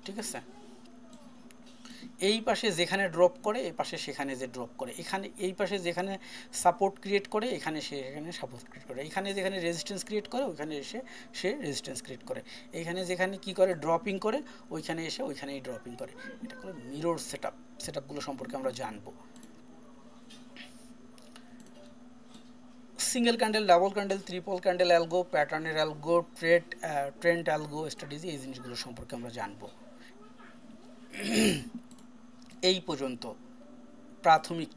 ঠিক আছে। এই পাশে যেখানে ড্রপ করে এই পাশে সেখানে যে ড্রপ করে, এখানে এই পাশে যেখানে সাপোর্ট ক্রিয়েট করে এখানে সে এখানে সাপোর্ট ক্রিয়েট করে, এখানে যেখানে রেজিস্ট্যান্স ক্রিয়েট করে ওইখানে এসে সে রেজিস্ট্যান্স ক্রিয়েট করে, এইখানে যেখানে কি করে ড্রপিং করে ওইখানে এসে ওইখানেই ড্রপিং করে। এটা হলো মিরর সেটআপগুলো সম্পর্কে আমরা জানবো। Single candle, double candle, triple candle algo, প্যাটার্নের অ্যালগো, ট্রেন্ড অ্যালগো স্ট্র্যাটেজি, এই জিনিসগুলো সম্পর্কে আমরা জানবো। এই পর্যন্ত প্রাথমিক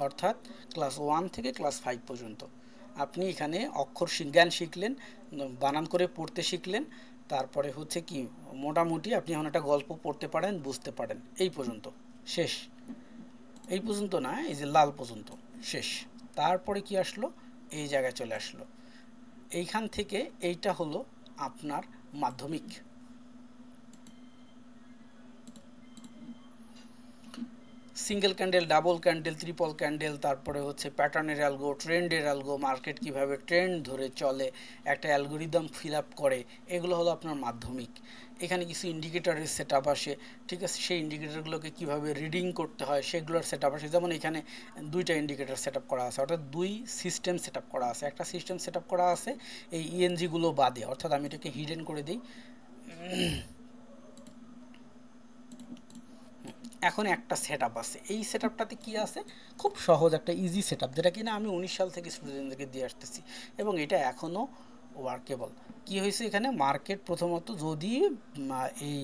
অর্থাৎ ক্লাস 1 থেকে ক্লাস 5 পর্যন্ত আপনি এখানে অক্ষর জ্ঞান শিখলেন, বানান করে পড়তে শিখলেন, তারপরে হচ্ছে কি মোটামুটি আপনি এখন একটা গল্প পড়তে পারেন, বুঝতে পারেন। এই পর্যন্ত শেষ। এই পর্যন্ত না, এই যে লাল পর্যন্ত শেষ। তারপরে কি আসলো, এই জায়গায় চলে আসলো। এইখান থেকে এইটা হলো আপনার মাধ্যমিক। Single candle, double candle, triple candle, তারপরে হচ্ছে প্যাটার্নের অ্যালগো, ট্রেন্ডের অ্যালগো, মার্কেট কিভাবে ট্রেন্ড ধরে চলে, একটা অ্যালগোরিদম ফিল আপ করে, এগুলো হলো আপনার মাধ্যমিক। এখানে কিছু ইন্ডিকেটরের সেট আপ আসে, ঠিক আছে, সেই ইন্ডিকেটরগুলোকে কীভাবে রিডিং করতে হয় সেগুলোর সেট আপ আসে। যেমন এখানে দুইটা ইন্ডিকেটর সেট আপ করা আছে, অর্থাৎ দুই সিস্টেম সেট আপ করা আছে। একটা সিস্টেম সেট আপ করা আছে এই ইএনজিগুলো বাদে, অর্থাৎ আমি এটাকে হিডেন করে দিই। এখন একটা সেট আপ আছে, এই সেট আপটাতে কী আছে, খুব সহজ একটা ইজি সেট আপ, যেটা কিনা আমি 19 সাল থেকে স্টুডেন্টদেরকে দিয়ে আসতেছি এবং এটা এখনও ওয়ার্কেবল। কি হয়েছে এখানে, মার্কেট প্রথমত যদি এই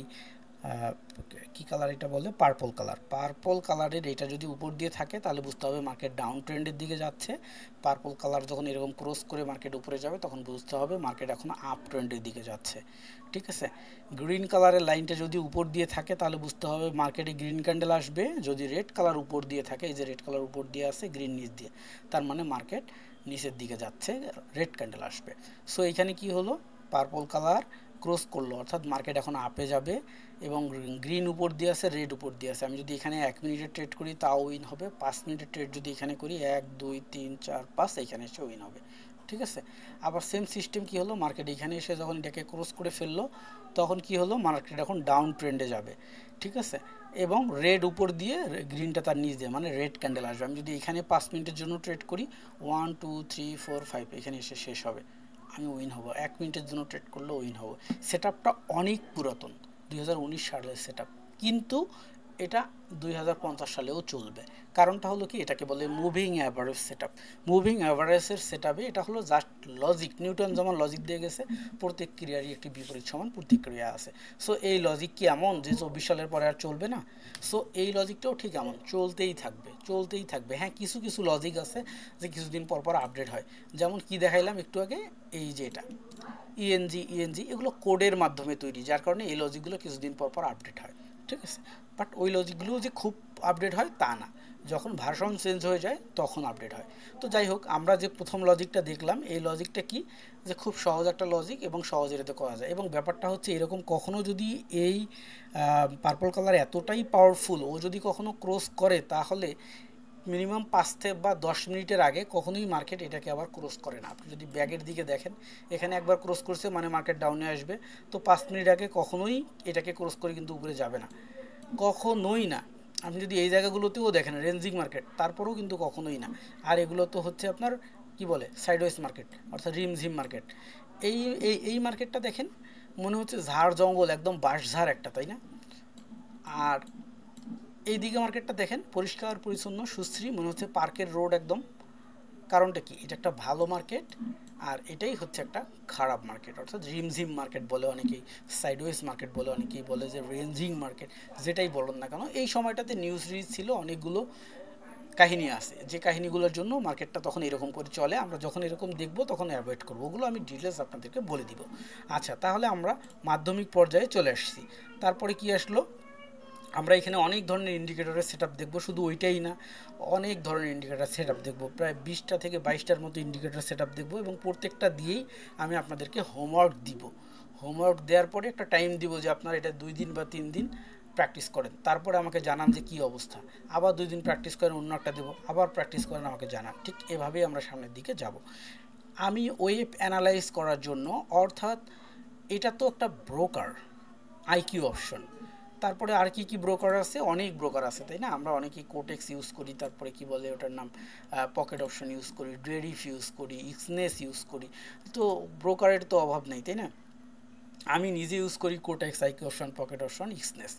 কি কালার এটা বলে, পার্পল কালার, পার্পল কালারের এটা যদি উপর দিয়ে থাকে তাহলে বুঝতে হবে মার্কেট ডাউন ট্রেন্ডের দিকে যাচ্ছে। পার্পল কালার যখন এরকম ক্রস করে মার্কেট উপরে যাবে তখন বুঝতে হবে মার্কেট এখন আপ ট্রেন্ডের দিকে যাচ্ছে, ঠিক আছে। গ্রিন কালারের লাইনটা যদি উপর দিয়ে থাকে তাহলে বুঝতে হবে মার্কেটে গ্রিন ক্যান্ডেল আসবে। যদি রেড কালার উপর দিয়ে থাকে, এই যে রেড কালার উপর দিয়ে আছে, গ্রিন নিচ দিয়ে, তার মানে মার্কেট নিচের দিকে যাচ্ছে, রেড ক্যান্ডেল আসবে। সো এখানে কি হলো, পার্পল কালার ক্রস করলো, অর্থাৎ মার্কেট এখন আপে যাবে এবং গ্রিন উপর দিয়ে আছে, রেড উপর দিয়ে আছে। আমি যদি এখানে 1 মিনিটের ট্রেড করি তাও উইন হবে, 5 মিনিটের ট্রেড যদি এখানে করি 1 2 3 4 5 এখানে এসে উইন হবে, ঠিক আছে। আবার সেম সিস্টেম কি হলো, মার্কেট এখানে এসে যখন এটাকে ক্রস করে ফেললো তখন কি হলো, মার্কেট এখন ডাউন ট্রেন্ডে যাবে, ঠিক আছে, এবং রেড উপর দিয়ে গ্রিনটা তার নিচ দিয়ে, মানে রেড ক্যান্ডেল আসবে। আমি যদি এখানে 5 মিনিটের জন্য ট্রেড করি 1 2 3 4 5 এখানে এসে শেষ হবে, আমি উইন হব। 1 মিনিটের জন্য ট্রেড করলে উইন হব। সেট আপটা অনেক পুরাতন, 2019 সালের সেট আপ, কিন্তু এটা 2050 সালেও চলবে। কারণটা হলো কি, এটাকে বলে moving average set up. Moving অ্যাভারেজের সেট আপে এটা হলো জাস্ট লজিক, নিউটন যেমন লজিক দিয়ে গেছে প্রত্যেক ক্রিয়ারই একটি বিপরীত সমান প্রতিক্রিয়া আছে। সো এই লজিক কি এমন যে 24 সালের পরে আর চলবে না? সো এই লজিকটাও ঠিক এমন, চলতেই থাকবে, চলতেই থাকবে। হ্যাঁ, কিছু কিছু লজিক আছে যে কিছুদিন পর পর আপডেট হয়। যেমন কি দেখাইলাম একটু আগে, এই যে এটা ইএনজি এগুলো কোডের মাধ্যমে তৈরি, যার কারণে এই লজিকগুলো কিছুদিন পর পর আপডেট হয়, ঠিক আছে। বাট ওই লজিকগুলো যে খুব আপডেট হয় তা না, যখন ভার্সন চেঞ্জ হয়ে যায় তখন আপডেট হয়। তো যাই হোক, আমরা যে প্রথম লজিকটা দেখলাম, এই লজিকটা কি, যে খুব সহজ একটা লজিক এবং সহজ এটাতে করা যায়। এবং ব্যাপারটা হচ্ছে এরকম, কখনো যদি এই পার্পল কালার এতটাই পাওয়ারফুল, ও যদি কখনো ক্রস করে তাহলে মিনিমাম 5 থেকে বা 10 মিনিটের আগে কখনোই মার্কেট এটাকে আবার ক্রস করে না। আপনি যদি ব্যাগের দিকে দেখেন, এখানে একবার ক্রস করছে মানে মার্কেট ডাউনে আসবে, তো 5 মিনিট আগে কখনোই এটাকে ক্রস করে কিন্তু উপরে যাবে না, কখনোই না। আপনি যদি এই জায়গাগুলোতেও দেখেন রেঞ্জিং মার্কেট, তারপরেও কিন্তু কখনোই না। আর এগুলো তো হচ্ছে আপনার কি বলে, সাইডওয়েজ মার্কেট, অর্থাৎ রিমঝিম মার্কেট। এই এই এই মার্কেটটা দেখেন, মনে হচ্ছে ঝাড় জঙ্গল, একদম বাঁশঝাড় একটা, তাই না? আর এইদিকে মার্কেটটা দেখেন পরিষ্কার পরিচ্ছন্ন সুশ্রী, মনে হচ্ছে পার্কের রোড একদম। কারণটা কি, এটা একটা ভালো মার্কেট আর এটাই হচ্ছে একটা খারাপ মার্কেট, অর্থাৎ রিমঝিম মার্কেট বলে অনেকেই, সাইডওয়েজ মার্কেট বলে অনেকেই, বলে যে রেঞ্জিং মার্কেট, যেটাই বলুন না কেন। এই সময়টাতে নিউজ রিজ ছিল, অনেকগুলো কাহিনী আছে, যে কাহিনীগুলোর জন্য মার্কেটটা তখন এরকম করে চলে। আমরা যখন এরকম দেখব তখন অ্যাভয়েড করবো, ওগুলো আমি ডিটেলস আপনাদেরকে বলে দিব। আচ্ছা, তাহলে আমরা মাধ্যমিক পর্যায়ে চলে আসছি। তারপরে কি আসলো, আমরা এখানে অনেক ধরনের ইন্ডিকেটরের সেটআপ দেখব, শুধু ওইটাই না, অনেক ধরনের ইন্ডিকেটর সেটআপ দেখব, প্রায় 20টা থেকে 22টার মতো ইন্ডিকেটর সেটআপ দেখব এবং প্রত্যেকটা দিয়েই আমি আপনাদেরকে হোমওয়ার্ক দিব। হোমওয়ার্ক দেওয়ার পরে একটা টাইম দিব যে আপনারা এটা 2 দিন বা 3 দিন প্র্যাকটিস করেন, তারপরে আমাকে জানান যে কী অবস্থা। আবার 2 দিন প্র্যাকটিস করেন, অন্য একটা দেবো, আবার প্র্যাকটিস করেন, আমাকে জানান। ঠিক এভাবেই আমরা সামনের দিকে যাব। আমি ওয়েব অ্যানালাইজ করার জন্য, অর্থাৎ এটা তো একটা ব্রোকার, আইকিউ অপশন, তারপরে আর কি কি ব্রোকার আছে, অনেক ব্রোকার আছে, তাই না? আমরা অনেকেই কোটেক্স ইউজ করি, তারপরে কি বলে ওটার নাম, পকেট অপশন ইউজ করি, ড্রেডিফ ইউজ করি, ইক্সনেস ইউজ করি। তো ব্রোকারের তো অভাব নেই, তাই না? আমি নিজে ইউজ করি Quotex, IQ option, pocket option,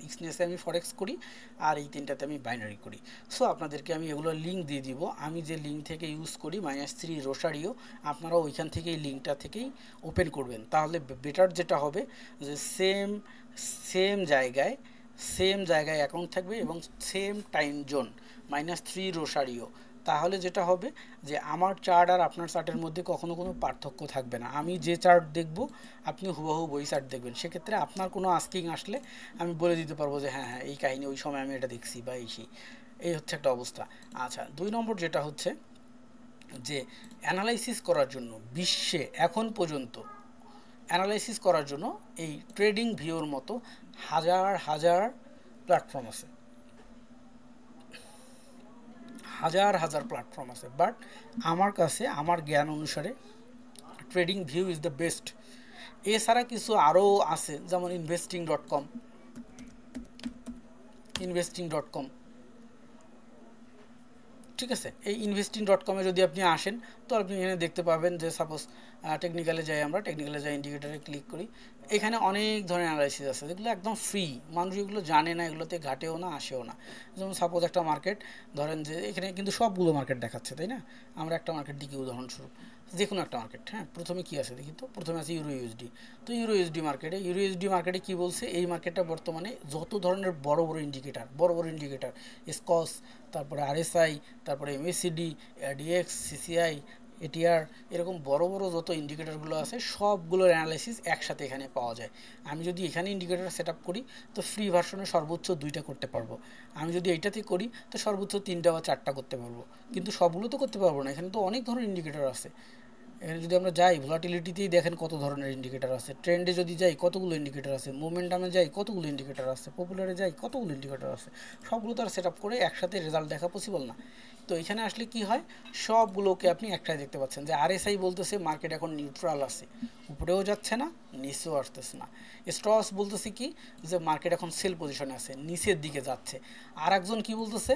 এক্সনেসে আমি ফরেক্স করি, আর এই তিনটাতে আমি বাইনারি করি। সো আপনাদেরকে আমি এগুলো লিঙ্ক দিয়ে দিব, আমি যে লিঙ্ক থেকে ইউজ করি -3 রোসারিও, আপনারা ওইখান থেকে এই লিঙ্কটা থেকেই ওপেন করবেন, তাহলে বেটার যেটা হবে যে সেম জায়গায় অ্যাকাউন্ট থাকবে এবং সেম টাইম জোন -3 রোসারিও। তাহলে যেটা হবে যে আমার চার্ট আর আপনার চার্টের মধ্যে কখনো কোনো পার্থক্য থাকবে না। আমি যে চার্ট দেখব আপনি হুবহু ওই চার্ট দেখবেন, সেক্ষেত্রে আপনার কোনো আস্কিং আসলে আমি বলে দিতে পারবো যে হ্যাঁ হ্যাঁ এই কাহিনী ওই সময় আমি এটা দেখছি বা এই হচ্ছে একটা অবস্থা। আচ্ছা, 2 নম্বর যেটা হচ্ছে যে অ্যানালাইসিস করার জন্য বিশ্বে এখন পর্যন্ত অ্যানালাইসিস করার জন্য এই ট্রেডিং ভিউর মতো হাজার হাজার প্ল্যাটফর্ম আছে, হাজার প্ল্যাটফর্ম আছে, বাট আমার কাছে আমার জ্ঞান অনুসারে trading view is the best. এছাড়া কিছু আরও আছে, যেমন ইনভেস্টিং.com, ঠিক আছে। এই investing.com-এ যদি আপনি আসেন তো আপনি এখানে দেখতে পাবেন যে সাপোজ টেকনিক্যালে যাই, আমরা টেকনিক্যালে যাই, ইন্ডিকেটারে ক্লিক করি, এখানে অনেক ধরনের অ্যানালাইসিস আছে যেগুলো একদম ফ্রি, মানুষ এগুলো জানে না, এগুলোতে ঘাটেও না, আসেও না। যেমন সাপোজ একটা মার্কেট ধরেন, যে এখানে কিন্তু সবগুলো মার্কেট দেখাচ্ছে, তাই না? আমরা একটা মার্কেট দিকে উদাহরণস্বরূপ, যে কোনো একটা মার্কেট, হ্যাঁ, প্রথমে কি আছে দেখি তো, প্রথমে আছে ইউরো ইউএসডি। তো ইউরো ইউএসডি মার্কেটে কি বলছে, এই মার্কেটটা বর্তমানে যত ধরনের বড় বড় ইন্ডিকেটার স্কস, তারপরে আরএসআই, তারপরে এমএসিডি, ডিএক্স, সিসিআই, এটিআর, এরকম বড় বড় যত ইন্ডিকেটারগুলো আছে সবগুলোর অ্যানালাইসিস একসাথে এখানে পাওয়া যায়। আমি যদি এখানে ইন্ডিকেটার সেট আপ করি তো ফ্রি ভার্সনে সর্বোচ্চ 2টা করতে পারবো, আমি যদি এইটাতে করি তো সর্বোচ্চ 3টা বা 4টা করতে পারবো, কিন্তু সবগুলো তো করতে পারবো না, এখানে তো অনেক ধরনের ইন্ডিকেটার আছে। এখানে যদি আমরা যাই ভোলাটিলিটিতেই দেখেন কত ধরনের ইন্ডিকেটার আছে, ট্রেন্ডে যদি যাই কতগুলো ইন্ডিকেটার আছে, মোমেন্টামে যাই কতগুলো ইন্ডিকেটার আছে, পপুলারে যাই কতগুলো ইন্ডিকেটার আছে, সবগুলো তো আর সেট আপ করে একসাথে রেজাল্ট দেখা পসিবল না। তো এখানে আসলে কি হয়, সবগুলোকে আপনি একসাথে দেখতে পাচ্ছেন যে আরএসআই বলতেছে মার্কেট এখন নিউট্রাল আছে, উপরেও যাচ্ছে না নিচেও আসতেছে না। স্টস বলতেছে কি, যে মার্কেট এখন সেল পজিশনে আছে, নিচের দিকে যাচ্ছে। আর একজন কি বলতেছে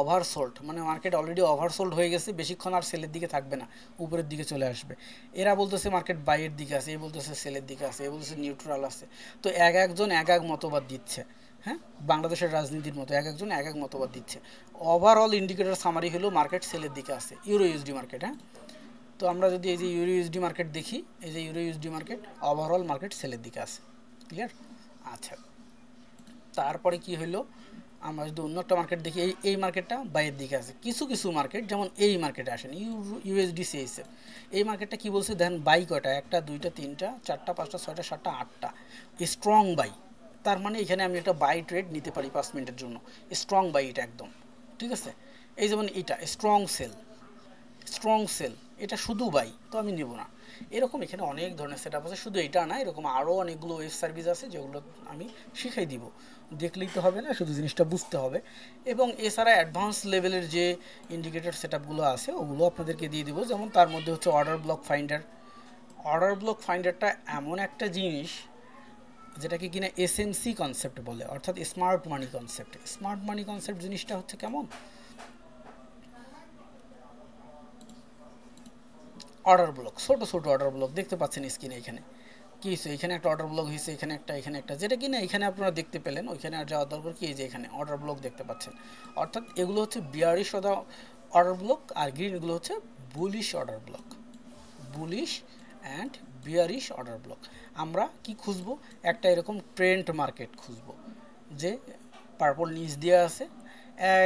ওভারসোল্ড, মানে মার্কেট অলরেডি ওভারসোল্ড হয়ে গেছে, বেশিক্ষণ আর সেলের দিকে থাকবে না, উপরের দিকে চলে আসবে। এরা বলতেছে মার্কেট বাইয়ের দিকে আছে, এ বলতেছে সেলের দিকে আছে, এ বলতেছে নিউট্রাল আছে। তো একজন এক মতবাদ দিচ্ছে, হ্যাঁ, বাংলাদেশের রাজনীতির মতো একজন এক মতবাদ দিচ্ছে। ওভারঅল ইন্ডিকেটর সামারি হলো মার্কেট সেলের দিকে আছে, ইউরো ইউএসডি মার্কেট, হ্যাঁ। তো আমরা যদি এই যে ইউরো ইউএসডি মার্কেট দেখি, এই যে euro USD market overall market সেলের দিকে আছে, ক্লিয়ার? আচ্ছা, তারপরে কি হলো, আমরা যদি অন্য একটা মার্কেট দেখি, এই মার্কেটটা বাইয়ের দিকে আছে। কিছু মার্কেট যেমন এই মার্কেটে আসেন, ইউএসডি সিএসএফ, এই মার্কেটটা কি বলছে দেখেন, বাই কয়টা, 1টা 2টা 3টা 4টা 5টা 6টা 7টা 8টা, স্ট্রং বাই। তার মানে এখানে আমি একটা বাই ট্রেড নিতে পারি 5 মিনিটের জন্য, স্ট্রং বাই এটা একদম, ঠিক আছে। এই যেমন এটা স্ট্রং সেল, এটা শুধু বাই, তো আমি নেব না। এরকম এখানে অনেক ধরনের সেট আপ আছে, শুধু এটা না, এরকম আরও অনেকগুলো ওয়েব সার্ভিস আছে যেগুলো আমি শিখাই দিব, দেখলেই তো হবে না, শুধু জিনিসটা বুঝতে হবে। এবং এছাড়া অ্যাডভান্স লেভেলের যে ইন্ডিকেটর সেট আপগুলো আছে ওগুলো আপনাদেরকে দিয়ে দিব, যেমন তার মধ্যে হচ্ছে অর্ডার ব্লক ফাইন্ডারটা এমন একটা জিনিস যেটাকে কিনা এসএমসি কনসেপ্ট বলে, অর্থাৎ স্মার্ট মানি কনসেপ্ট জিনিসটা হচ্ছে কেমন, অর্ডার ব্লক, ছোট অর্ডার ব্লক দেখতে পাচ্ছেন স্ক্রিনে, এখানে কি হয়েছে, এখানে একটা অর্ডার ব্লক হয়েছে, এখানে একটা, যেটা কিনা এখানে আপনারা দেখতে পেলেন, ওইখানে আর যাওয়ার দরকার কি, এই যে এখানে অর্ডার ব্লক দেখতে পাচ্ছেন। অর্থাৎ এগুলো হচ্ছে বিয়ারিশ অর্ডার ব্লক, আর গ্রিনগুলো হচ্ছে bullish and bearish order block. আমরা কি খুঁজবো, একটা এরকম ট্রেন্ড মার্কেট খুঁজবো, যে পার্পল নিচ দেওয়া আছে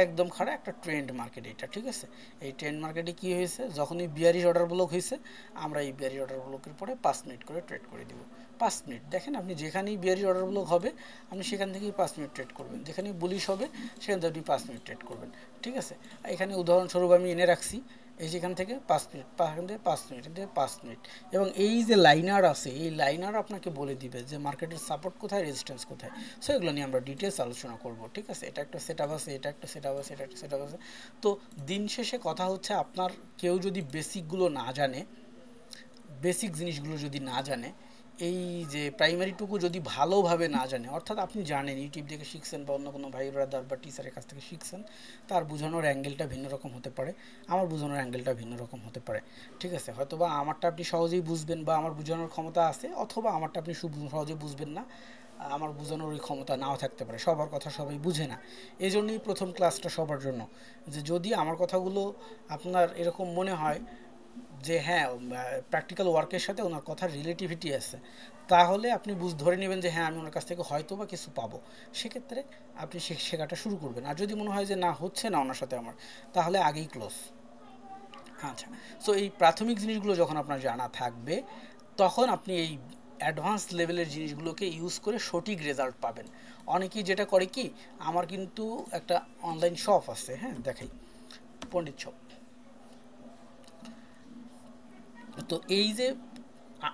একদম খাড়া একটা ট্রেন্ড মার্কেট, এটা ঠিক আছে। এই ট্রেন্ড মার্কেটে কি হয়েছে, যখনই বিয়ারিশ অর্ডার ব্লক হয়েছে, আমরা এই বিয়ারিশ অর্ডার ব্লকের পরে 5 মিনিট করে ট্রেড করে দিব। 5 মিনিট দেখেন, আপনি যেখানেই বিয়ারিশ অর্ডার ব্লক হবে আপনি সেখান থেকেই 5 মিনিট ট্রেড করবেন, যেখানেই বুলিশ হবে সেখান থেকে আপনি 5 মিনিট ট্রেড করবেন, ঠিক আছে। এখানে উদাহরণস্বরূপ আমি এনে রাখছি, এই যেখান থেকে 5 মিনিট, এখান থেকে 5 মিনিট, এখান থেকে 5 মিনিট। এবং এই যে লাইনার আছে, এই লাইনার আপনাকে বলে দিবে যে মার্কেটের সাপোর্ট কোথায়, রেজিস্ট্যান্স কোথায়। সো এগুলো নিয়ে আমরা ডিটেলস আলোচনা করব, ঠিক আছে। এটা একটা সেট আপ আছে, এটা একটা সেট আপ আছে। তো দিন শেষে কথা হচ্ছে, আপনার কেউ যদি বেসিক জিনিসগুলো যদি না জানে, এই যে প্রাইমারিটুকু যদি ভালোভাবে না জানে, অর্থাৎ আপনি জানেন ইউটিউব থেকে শিখছেন বা অন্য কোনো ভাই ব্রাদার বা টিচারের কাছ থেকে শিখছেন, তার বোঝানোর অ্যাঙ্গেলটা ভিন্ন রকম হতে পারে, আমার বোঝানোর অ্যাঙ্গেলটা ভিন্ন রকম হতে পারে। ঠিক আছে, হয়তো বা আমারটা আপনি সহজেই বুঝবেন বা আমার বোঝানোর ক্ষমতা আছে, অথবা আমারটা আপনি সহজে বুঝবেন না, আমার বোঝানোর ওই ক্ষমতা নাও থাকতে পারে। সবার কথা সবাই বুঝে না। এই জন্যই প্রথম ক্লাসটা সবার জন্য, যে যদি আমার কথাগুলো আপনার এরকম মনে হয় যে হ্যাঁ, প্র্যাকটিক্যাল ওয়ার্কের সাথে ওনার কথার রিলেটিভিটি আছে, তাহলে আপনি ধরে নেবেন যে হ্যাঁ, আমি ওনার কাছ থেকে হয়তো বা কিছু পাবো। সেক্ষেত্রে আপনি শেখাটা শুরু করবেন। আর যদি মনে হয় যে না, হচ্ছে না ওনার সাথে আমার, তাহলে আগেই ক্লোজ। আচ্ছা, সো এই প্রাথমিক জিনিসগুলো যখন আপনার জানা থাকবে, তখন আপনি এই অ্যাডভান্স লেভেলের জিনিসগুলোকে ইউজ করে সঠিক রেজাল্ট পাবেন। অনেকেই যেটা করে কি, আমার কিন্তু একটা অনলাইন শপ আছে, হ্যাঁ দেখাই, পণ্ডিত শপ। তো এই যে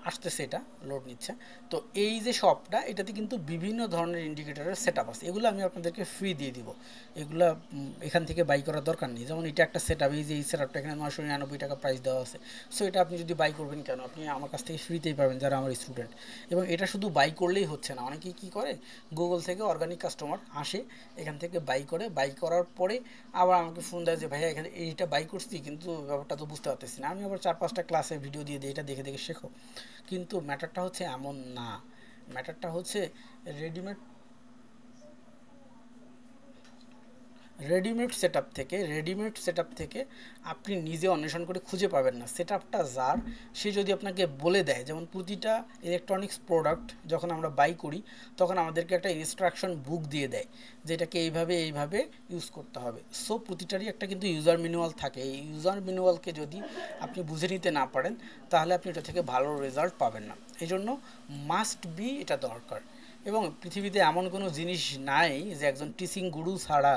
আসতেছে, এটা লোড নিচ্ছে। তো এই যে শপটা, এটাতে কিন্তু বিভিন্ন ধরনের ইন্ডিকেটরের সেট আপ আছে, এগুলো আমি আপনাদেরকে ফ্রি দিয়ে দিব। এগুলো এখান থেকে বাই করার দরকার নেই। যেমন এটা একটা সেট আপ, এই যে এই সেট আপটা এখানে 999 টাকা প্রাইস দেওয়া আছে। সো এটা আপনি যদি বাই করবেন কেন, আপনি আমার কাছ থেকে ফ্রিতেই পাবেন যারা আমার স্টুডেন্ট। এবং এটা শুধু বাই করলেই হচ্ছে না, অনেকেই কী করে, গুগল থেকে অর্গানিক কাস্টমার আসে, এখান থেকে বাই করে, বাই করার পরে আবার আমাকে ফোন দেয় যে ভাইয়া এখানে এইটা বাই করছি, কিন্তু ব্যাপারটা তো বুঝতে পারতেছি না। আমি আবার 4-5টা ক্লাসে ভিডিও দিয়ে দিই, এটা দেখে দেখে শেখো। কিন্তু ম্যাটারটা হচ্ছে এমন না। ম্যাটারটা হচ্ছে রেডিমেড রেডিমেড সেটআপ থেকে আপনি নিজে অন্বেষণ করে খুঁজে পাবেন না। সেটআপটা যার, সে যদি আপনাকে বলে দেয়, যেমন প্রতিটা ইলেকট্রনিক্স প্রোডাক্ট যখন আমরা বাই করি, তখন আমাদেরকে একটা ইনস্ট্রাকশন বুক দিয়ে দেয়, যেটাকে এইভাবে এইভাবে ইউজ করতে হবে। সো প্রতিটারই একটা কিন্তু ইউজার ম্যানুয়াল থাকে। এই ইউজার ম্যানুয়ালকে যদি আপনি বুঝে নিতে না পারেন, তাহলে আপনি এটা থেকে ভালো রেজাল্ট পাবেন না। এই জন্য মাস্ট বি এটা দরকার। এবং পৃথিবীতে এমন কোনো জিনিস নাই যে একজন টিচিং গুরু ছাড়া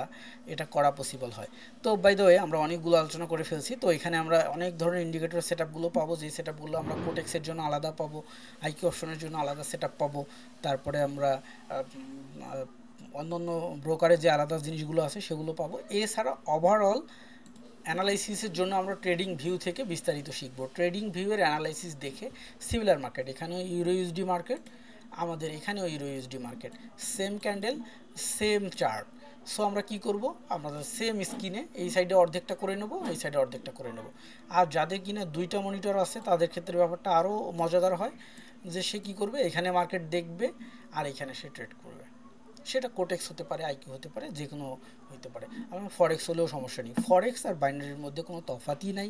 এটা করা পসিবল হয়। তো বাই দ্য ওয়ে, আমরা অনেকগুলো আলোচনা করে ফেলছি। তো এখানে আমরা অনেক ধরনের ইন্ডিকেটর সেট আপগুলো পাবো, যেই সেট আপগুলো আমরা কোটেক্সের জন্য আলাদা পাবো, আইকিউ অপশনের জন্য আলাদা সেট আপ পাবো। তারপরে আমরা অন্য অন্য ব্রোকারের যে আলাদা জিনিসগুলো আছে সেগুলো পাবো। এছাড়া ওভারঅল অ্যানালাইসিসের জন্য আমরা ট্রেডিং ভিউ থেকে বিস্তারিত শিখব। ট্রেডিং ভিউয়ের অ্যানালাইসিস দেখে সিমিলার মার্কেট, এখানেও ইউরো ইউএসডি মার্কেট, আমাদের এখানেও euro USD market, same candle, same chart. So আমরা কি করব, আমরা সেম স্ক্রিনে এই সাইডে অর্ধেকটা করে নেব, এই সাইডে অর্ধেকটা করে নেব। আর যাদের কিনা দুইটা মনিটর আছে, তাদের ক্ষেত্রে ব্যাপারটা আরও মজাদার হয়, যে সে কী করবে, এখানে মার্কেট দেখবে আর এখানে সে ট্রেড করবে। সেটা কোটেক্স হতে পারে, আইকিউ হতে পারে, যে কোনো হতে পারে। এবং ফরেক্স হলেও সমস্যা নেই। ফরেক্স আর বাইনারির মধ্যে কোনো তফাতই নাই।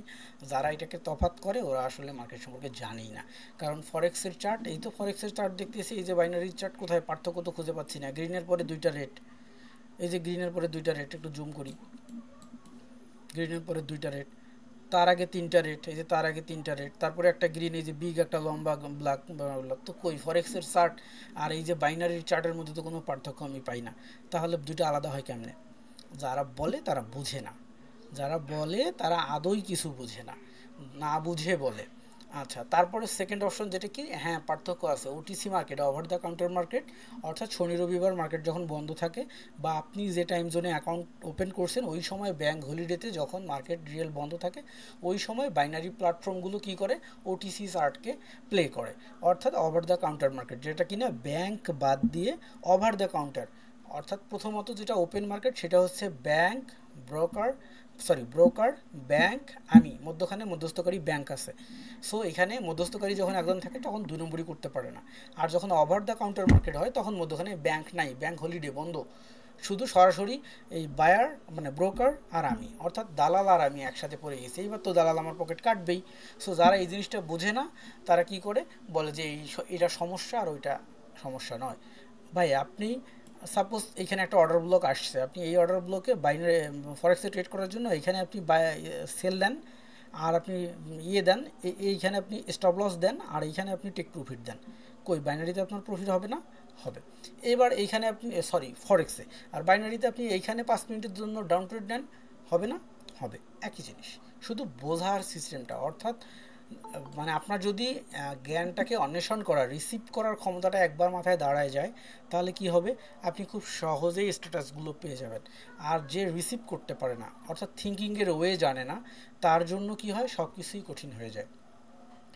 যারা এটাকে তফাত করে ওরা আসলে মার্কেট সম্পর্কে জানেই না। কারণ ফরেক্সের চার্ট, এই তো ফরেক্সের চার্ট দেখতেছি, এই যে বাইনারির চার্ট, কোথায় পার্থক্য তো খুঁজে পাচ্ছি না। গ্রিনের পরে দুইটা রেট, এই যে গ্রিনের পরে দুইটা রেট, একটু জুম করি, গ্রিনের পরে দুইটা রেট, তার আগে তিনটা রেট, এই যে তার আগে তিনটা রেট, তারপরে একটা গ্রিন, এই যে বিগ একটা লম্বা ব্ল্যাক ব্ল্যাক। তো কই ফরেক্সের চার্ট আর এই যে বাইনারির চার্টের মধ্যে তো কোনো পার্থক্য আমি পাই না। তাহলে দুইটা আলাদা হয় কেমনে? যারা বলে তারা বুঝে না, যারা বলে তারা আদৌ কিছু বুঝে না, না বুঝে বলে। আচ্ছা, তারপরে সেকেন্ড অপশন যেটা কি, হ্যাঁ পার্থক্য আছে। OTC market, over the counter market, অর্থাৎ শনি রবিবার মার্কেট যখন বন্ধ থাকে, বা আপনি যে টাইম জোনে অ্যাকাউন্ট ওপেন করছেন ওই সময় ব্যাঙ্ক হলিডেতে যখন মার্কেট রিয়েল বন্ধ থাকে, ওই সময় বাইনারি প্ল্যাটফর্মগুলো কী করে, ওটিসি চার্টকে প্লে করে। অর্থাৎ ওভার দ্য কাউন্টার মার্কেট, যেটা কিনা ব্যাঙ্ক বাদ দিয়ে ওভার দ্য কাউন্টার। অর্থাৎ প্রথমত যেটা ওপেন মার্কেট, সেটা হচ্ছে ব্যাঙ্ক, ব্রোকার, ব্রোকার, ব্যাংক, আমি মধ্যখানে মধ্যস্থকারী ব্যাংক আছে। সো এখানে মধ্যস্থকারী যখন একজন থাকে তখন দুই নম্বরই করতে পারে না। আর যখন ওভার দ্য কাউন্টার মার্কেট হয় তখন মধ্যখানে ব্যাংক নাই, ব্যাংক হলিডে বন্ধ, শুধু সরাসরি এই বায়ার মানে ব্রোকার আর আমি, অর্থাৎ দালাল আর আমি একসাথে পড়ে গেছি। এইবার তো দালাল আমার পকেট কাটবেই। সো যারা এই জিনিসটা বোঝে না, তারা কি করে বলে যে এটা সমস্যা আর ওইটা সমস্যা নয়। ভাই আপনি সাপোজ এখানে একটা অর্ডার ব্লক আসছে, আপনি এই অর্ডার ব্লকে বাইনারি ফরেক্সে ট্রেড করার জন্য এখানে আপনি সেল দেন, আর আপনি দেন, এইখানে আপনি স্টপ লস দেন, আর এইখানে আপনি টেক প্রফিট দেন। কই বাইনারিতে আপনার প্রফিট হবে না? হবে। এবার এইখানে আপনি ফরেক্সে, আর বাইনারিতে আপনি এইখানে 5 মিনিটের জন্য ডাউন ট্রেড নেন, হবে না? হবে। একই জিনিস, শুধু বোঝার সিস্টেমটা, অর্থাৎ মানে আপনার যদি জ্ঞানটাকে অন্বেষণ করার, রিসিভ করার ক্ষমতাটা একবার মাথায় দাঁড়ায় যায়, তাহলে কি হবে, আপনি খুব সহজেই স্ট্যাটাসগুলো পেয়ে যাবেন। আর যে রিসিভ করতে পারে না, অর্থাৎ থিঙ্কিংয়ের ওয়ে জানে না, তার জন্য কি হয়, সব কিছুই কঠিন হয়ে যায়।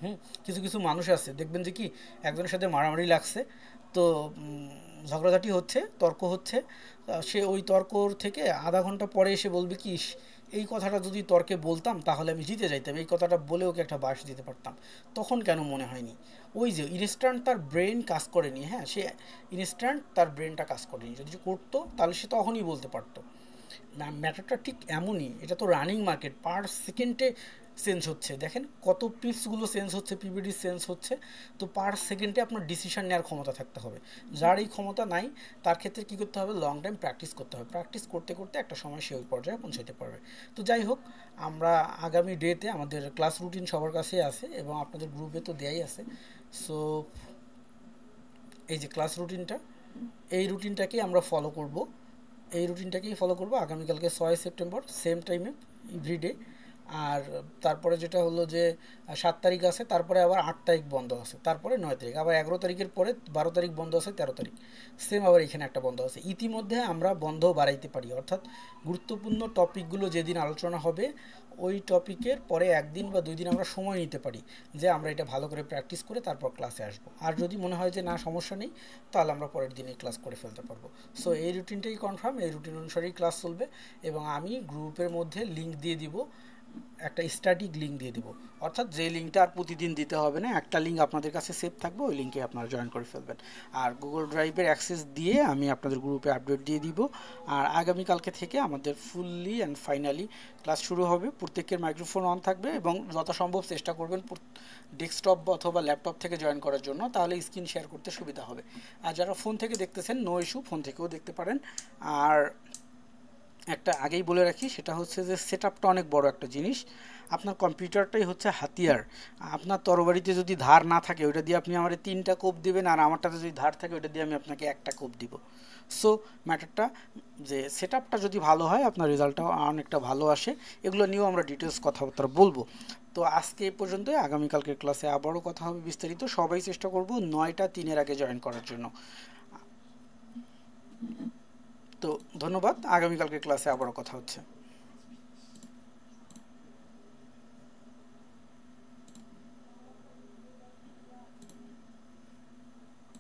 হুম, কিছু কিছু মানুষ আছে দেখবেন যে কি একজনের সাথে মারামারি লাগছে, তো ঝগড়াঝাটি হচ্ছে, তর্ক হচ্ছে, সে ওই তর্কর থেকে আধা ঘন্টা পরে এসে বলবে কি, "ইস, এই কথাটা যদি তর্কে বলতাম তাহলে আমি জিতে যাইতাম, এই কথাটা বলে ওকে একটা বাঁশ দিতে পারতাম, তখন কেন মনে হয়নি?" ওই যে ইনস্ট্যান্ট তার ব্রেন কাজ করেনি, হ্যাঁ, সে ইনস্ট্যান্ট তার ব্রেনটা কাজ করেনি, যদি করতো তাহলে সে তখনই বলতে পারতো। ম্যাটারটা ঠিক এমনই, এটা তো রানিং মার্কেট, পার সেকেন্ডে চেঞ্জ হচ্ছে, দেখেন কত পিপসগুলো চেঞ্জ হচ্ছে, পিপিডি চেঞ্জ হচ্ছে। তো পার সেকেন্ডে আপনার ডিসিশন নেওয়ার ক্ষমতা থাকতে হবে। যার এই ক্ষমতা নাই তার ক্ষেত্রে কী করতে হবে, লং টাইম প্র্যাকটিস করতে হবে, প্র্যাকটিস করতে করতে একটা সময় সে ওই পর্যায়ে পৌঁছাতে পারবে। তো যাই হোক, আমরা আগামী ডেতে আমাদের ক্লাস রুটিন সবার কাছেই আছে এবং আপনাদের গ্রুপে তো দেয়াই আছে। সো এই যে ক্লাস রুটিনটা, এই রুটিনটাকেই আমরা ফলো করব, এই রুটিনটাকেই ফলো করব আগামীকালকে 6 সেপ্টেম্বর সেম টাইমে এভরিডে। আর তারপরে যেটা হলো যে 7 তারিখ আছে, তারপরে আবার 8 তারিখ বন্ধ আছে, তারপরে 9 তারিখ, আবার 11 তারিখের পরে 12 তারিখ বন্ধ আছে, 13 তারিখ সেম আবার এখানে একটা বন্ধ আছে। ইতিমধ্যে আমরা বন্ধ বাড়াইতে পারি, অর্থাৎ গুরুত্বপূর্ণ টপিকগুলো যেদিন আলোচনা হবে ওই টপিকের পরে 1 দিন বা 2 দিন আমরা সময় নিতে পারি যে আমরা এটা ভালো করে প্র্যাকটিস করে তারপর ক্লাসে আসব। আর যদি মনে হয় যে না, সমস্যা নেই, তাহলে আমরা পরের দিনে ক্লাস করে ফেলতে পারবো। সো এই রুটিনটাই কনফার্ম, এই রুটিন অনুসারেই ক্লাস চলবে এবং আমি গ্রুপের মধ্যে লিঙ্ক দিয়ে দিব, একটা স্ট্যাটিক লিঙ্ক দিয়ে দিব, অর্থাৎ যে লিঙ্কটা আর প্রতিদিন দিতে হবে না, একটা লিঙ্ক আপনাদের কাছে সেভ থাকবে, ওই লিঙ্কে আপনারা জয়েন করে ফেলবেন। আর গুগল ড্রাইভের অ্যাক্সেস দিয়ে আমি আপনাদের গ্রুপে আপডেট দিয়ে দিব। আর আগামীকালকে থেকে আমাদের ফুললি অ্যান্ড ফাইনালি ক্লাস শুরু হবে, প্রত্যেকের মাইক্রোফোন অন থাকবে এবং যথাসম্ভব চেষ্টা করবেন ডেস্কটপ অথবা ল্যাপটপ থেকে জয়েন করার জন্য, তাহলে স্ক্রিন শেয়ার করতে সুবিধা হবে। আর যারা ফোন থেকে দেখতেছেন, নো ইস্যু, ফোন থেকেও দেখতে পারেন। আর একটা আগেই বলে রাখি, সেটা হচ্ছে যে সেটআপটা অনেক বড় একটা জিনিস, আপনার কম্পিউটারটাই হচ্ছে হাতিয়ার। আপনার তরবারিতে যদি ধার না থাকে ওইটা দিয়ে আপনি আমার 3টা কোপ দিবেন, আর আমারটাতে যদি ধার থাকে ওইটা দিয়ে আমি আপনাকে একটা কোপ দিব। সো ম্যাটারটা যে সেটআপটা যদি ভালো হয় আপনার রেজাল্টটাও অনেকটা ভালো আসে। এগুলো নিয়েও আমরা ডিটেলস কথাবার্তা বলবো। তো আজকে এই পর্যন্তই, আগামীকালকের ক্লাসে আবারও কথা হবে বিস্তারিত। সবাই চেষ্টা করব 9টা 3-এর আগে জয়েন করার জন্য। তো ধন্যবাদ, আগামীকালকে ক্লাসে আবারও কথা হচ্ছে।